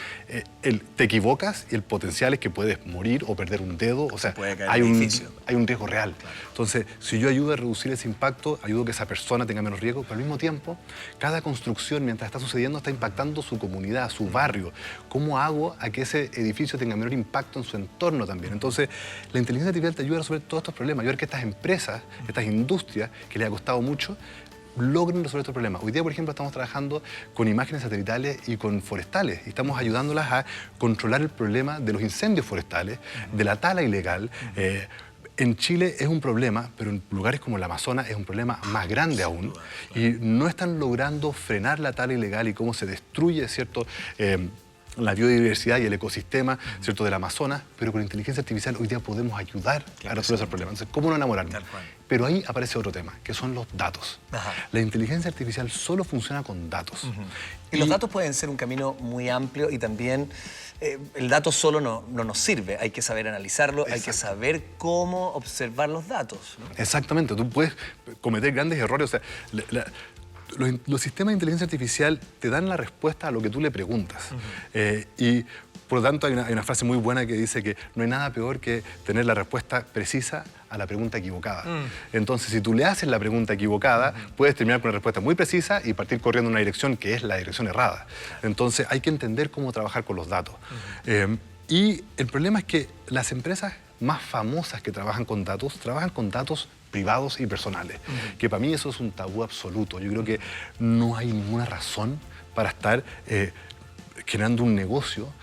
te equivocas y el potencial es que puedes morir o perder un dedo. O sea, hay un riesgo real. Claro. Entonces, si yo ayudo a reducir ese impacto, ayudo a que esa persona tenga menos riesgo, pero al mismo tiempo, cada construcción, mientras está sucediendo, está impactando su comunidad, su barrio. ¿Cómo hago a que ese edificio tenga menor impacto en su entorno también? Entonces, la inteligencia artificial te ayuda a resolver todos estos problemas, ayudar a que estas empresas, estas industrias, que les ha costado mucho, logren resolver estos problemas. Hoy día, por ejemplo, estamos trabajando con imágenes satelitales y con forestales y estamos ayudándolas a controlar el problema de los incendios forestales, de la tala ilegal. En Chile es un problema, pero en lugares como el Amazonas es un problema más grande aún y no están logrando frenar la tala ilegal y cómo se destruye, ¿cierto?, la biodiversidad y el ecosistema, ¿cierto?, del Amazonas, pero con inteligencia artificial hoy día podemos ayudar a resolver esos problemas. Entonces, ¿cómo no enamorarnos? Pero ahí aparece otro tema, que son los datos. La inteligencia artificial solo funciona con datos. Y los datos pueden ser un camino muy amplio y también el dato solo no nos sirve. Hay que saber analizarlo, hay que saber cómo observar los datos, ¿no? Exactamente. Tú puedes cometer grandes errores. O sea, los sistemas de inteligencia artificial te dan la respuesta a lo que tú le preguntas. Y por lo tanto hay una frase muy buena que dice que no hay nada peor que tener la respuesta precisa a la pregunta equivocada. Entonces, si tú le haces la pregunta equivocada, puedes terminar con una respuesta muy precisa y partir corriendo en una dirección que es la dirección errada. Entonces, hay que entender cómo trabajar con los datos. Y el problema es que las empresas más famosas que trabajan con datos privados y personales, que para mí eso es un tabú absoluto. Yo creo que no hay ninguna razón para estar generando un negocio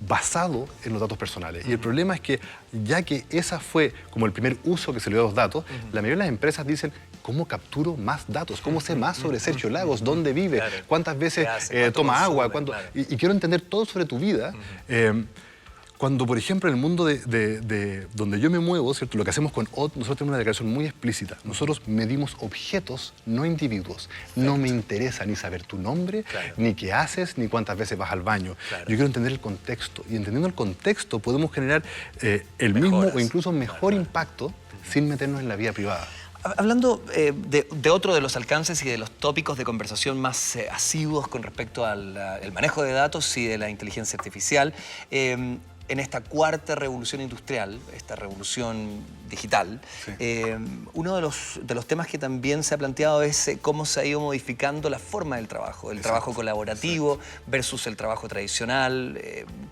basado en los datos personales. Y el problema es que, ya que esa fue como el primer uso que se le dio a los datos, la mayoría de las empresas dicen, ¿cómo capturo más datos? ¿Cómo sé más sobre Sergio Lagos? ¿Dónde vive? ¿Cuántas veces toma agua? Y quiero entender todo sobre tu vida. Cuando, por ejemplo, en el mundo de donde yo me muevo, ¿cierto?, lo que hacemos con OT, nosotros tenemos una declaración muy explícita. Nosotros medimos objetos, no individuos. No me interesa ni saber tu nombre, ni qué haces, ni cuántas veces vas al baño. Yo quiero entender el contexto. Y entendiendo el contexto podemos generar el mismo o incluso mejor impacto sin meternos en la vida privada. Hablando de otro de los alcances y de los tópicos de conversación más asiduos con respecto al manejo de datos y de la inteligencia artificial, en esta cuarta revolución industrial, esta revolución digital, uno de los temas que también se ha planteado es cómo se ha ido modificando la forma del trabajo, el trabajo colaborativo versus el trabajo tradicional.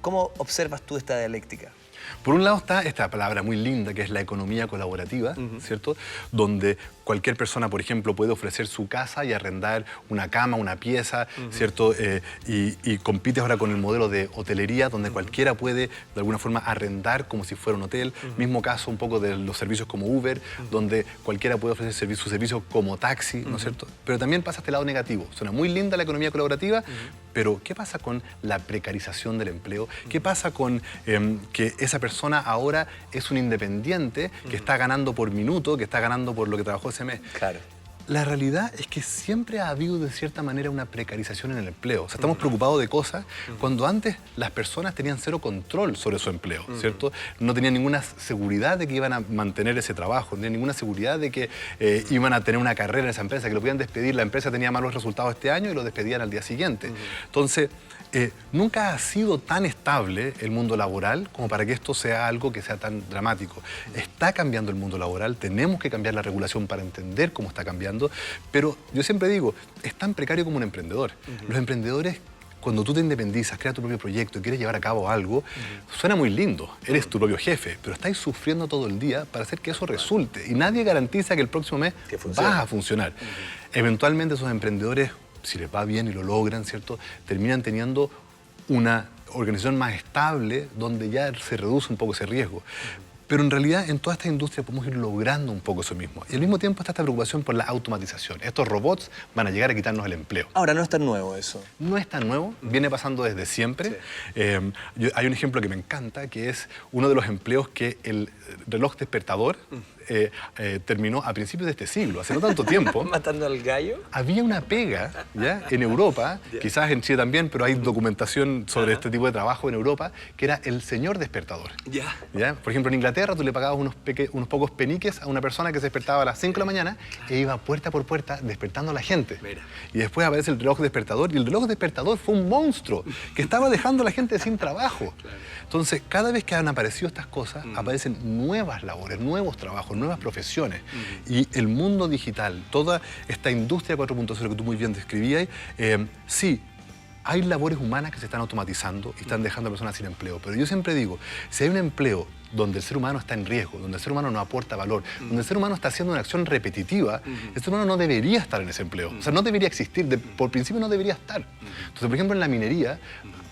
¿Cómo observas tú esta dialéctica? Por un lado está esta palabra muy linda que es la economía colaborativa, ¿cierto? Donde cualquier persona, por ejemplo, puede ofrecer su casa y arrendar una cama, una pieza, ¿cierto? Y compites ahora con el modelo de hotelería, donde cualquiera puede, de alguna forma, arrendar como si fuera un hotel. Mismo caso un poco de los servicios como Uber, donde cualquiera puede ofrecer su servicio como taxi, ¿no es cierto? Pero también pasa este lado negativo. Suena muy linda la economía colaborativa, pero ¿qué pasa con la precarización del empleo? ¿Qué pasa con que esa persona ahora es un independiente que está ganando por minuto, que está ganando por lo que trabajó ese mes? Claro. La realidad es que siempre ha habido de cierta manera una precarización en el empleo. O sea, estamos preocupados de cosas cuando antes las personas tenían cero control sobre su empleo, ¿cierto? No tenían ninguna seguridad de que iban a mantener ese trabajo, no tenían ninguna seguridad de que iban a tener una carrera en esa empresa, que lo podían despedir. La empresa tenía malos resultados este año y lo despedían al día siguiente. Entonces, nunca ha sido tan estable el mundo laboral como para que esto sea algo que sea tan dramático. Está cambiando el mundo laboral, tenemos que cambiar la regulación para entender cómo está cambiando, pero yo siempre digo, es tan precario como un emprendedor. Los emprendedores, cuando tú te independizas, creas tu propio proyecto y quieres llevar a cabo algo, suena muy lindo, eres tu propio jefe, pero estás sufriendo todo el día para hacer que eso resulte y nadie garantiza que el próximo mes vas a funcionar. Eventualmente esos emprendedores, si les va bien y lo logran, ¿cierto?, terminan teniendo una organización más estable donde ya se reduce un poco ese riesgo. Pero en realidad en toda esta industria podemos ir logrando un poco eso mismo. Y al mismo tiempo está esta preocupación por la automatización. Estos robots van a llegar a quitarnos el empleo. Ahora, no es tan nuevo eso. No es tan nuevo, viene pasando desde siempre. Sí. Hay un ejemplo que me encanta, que es uno de los empleos que el reloj despertador terminó a principios de este siglo, hace no tanto tiempo. ¿Matando al gallo? Había una pega, ¿ya?, en Europa, quizás en Chile también, pero hay documentación sobre este tipo de trabajo en Europa, que era el señor despertador. ¿Ya? Por ejemplo, en Inglaterra tú le pagabas unos pocos peniques a una persona que se despertaba a las 5 de la mañana e iba puerta por puerta despertando a la gente. Mira. Y después aparece el reloj despertador, y el reloj despertador fue un monstruo que estaba dejando a la gente sin trabajo. Claro. Entonces, cada vez que han aparecido estas cosas, aparecen nuevas labores, nuevos trabajos, nuevas profesiones. Y el mundo digital, toda esta industria 4.0 que tú muy bien describías, sí, hay labores humanas que se están automatizando y están dejando a personas sin empleo. Pero yo siempre digo, si hay un empleo donde el ser humano está en riesgo, donde el ser humano no aporta valor, donde el ser humano está haciendo una acción repetitiva, el ser humano no debería estar en ese empleo. O sea, no debería existir, por principio no debería estar. Entonces, por ejemplo, en la minería,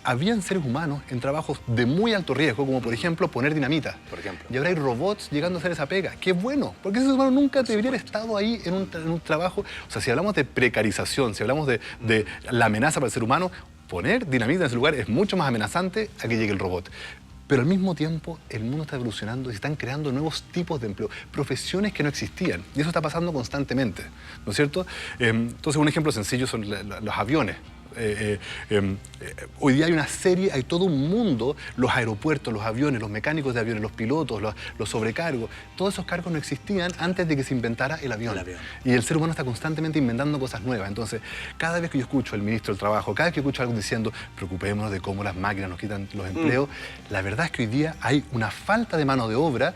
habían seres humanos en trabajos de muy alto riesgo, como por ejemplo poner dinamita. Por ejemplo. Y ahora hay robots llegando a hacer esa pega. ¡Qué bueno! Porque ese ser humano nunca debería haber estado ahí en un trabajo. O sea, si hablamos de precarización, si hablamos de la amenaza para el ser humano, poner dinamita en ese lugar es mucho más amenazante a que llegue el robot. Pero al mismo tiempo, el mundo está evolucionando y se están creando nuevos tipos de empleo, profesiones que no existían. Y eso está pasando constantemente, ¿no es cierto? Entonces, un ejemplo sencillo son los aviones. Hoy día hay una serie, hay todo un mundo, los aeropuertos, los aviones, los mecánicos de aviones, los pilotos, los sobrecargos, todos esos cargos no existían antes de que se inventara el avión. Y el ser humano está constantemente inventando cosas nuevas. Entonces, cada vez que yo escucho al ministro del Trabajo, cada vez que escucho a alguien diciendo preocupémonos de cómo las máquinas nos quitan los empleos, la verdad es que hoy día hay una falta de mano de obra,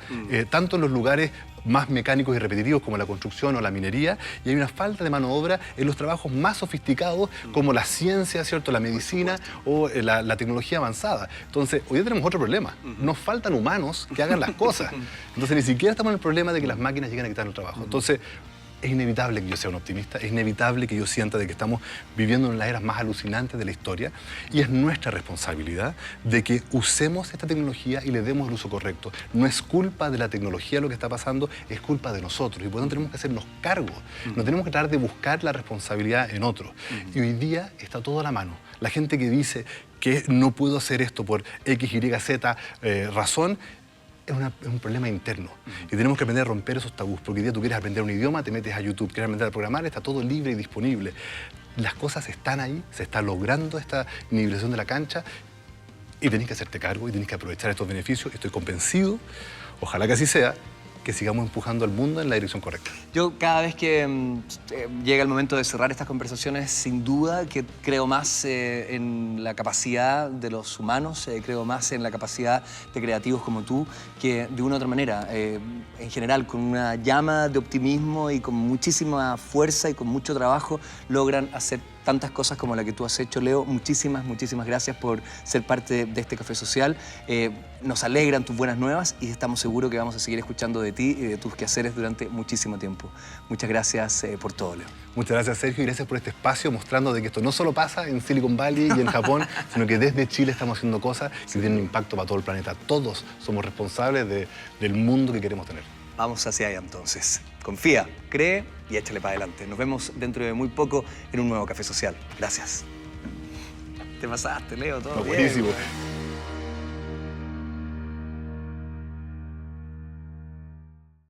tanto en los lugares más mecánicos y repetitivos como la construcción o la minería, y hay una falta de mano de obra en los trabajos más sofisticados como la ciencia, ¿cierto?, la medicina o la tecnología avanzada. Entonces, hoy día tenemos otro problema. Nos faltan humanos que hagan las cosas. Entonces, ni siquiera estamos en el problema de que las máquinas lleguen a quitar el trabajo. Entonces, es inevitable que yo sea un optimista, es inevitable que yo sienta de que estamos viviendo en las eras más alucinantes de la historia, y es nuestra responsabilidad de que usemos esta tecnología y le demos el uso correcto. No es culpa de la tecnología lo que está pasando, es culpa de nosotros, y por lo tanto tenemos que hacernos cargo. No tenemos que tratar de buscar la responsabilidad en otros. Y hoy día está todo a la mano. La gente que dice que no puedo hacer esto por X, Y, Z razón, es un problema interno. Y tenemos que aprender a romper esos tabús, porque hoy día tú quieres aprender un idioma, te metes a YouTube, quieres aprender a programar, está todo libre y disponible. Las cosas están ahí, se está logrando esta nivelación de la cancha, y tenés que hacerte cargo y tenés que aprovechar estos beneficios. Estoy convencido, ojalá que así sea, que sigamos empujando al mundo en la dirección correcta. Yo cada vez que llega el momento de cerrar estas conversaciones, sin duda que creo más en la capacidad de los humanos, creo más en la capacidad de creativos como tú, que de una u otra manera, en general, con una llama de optimismo y con muchísima fuerza y con mucho trabajo, logran hacer tantas cosas como la que tú has hecho, Leo. Muchísimas, muchísimas gracias por ser parte de este Café Social. Nos alegran tus buenas nuevas y estamos seguros que vamos a seguir escuchando de ti y de tus quehaceres durante muchísimo tiempo. Muchas gracias por todo, Leo. Muchas gracias, Sergio, y gracias por este espacio mostrando de que esto no solo pasa en Silicon Valley y en Japón, sino que desde Chile estamos haciendo cosas que tienen un impacto para todo el planeta. Todos somos responsables del mundo que queremos tener. Vamos hacia allá entonces. Confía, cree y échale para adelante. Nos vemos dentro de muy poco en un nuevo Café Social. Gracias. Te pasaste, Leo, todo bien. Buenísimo.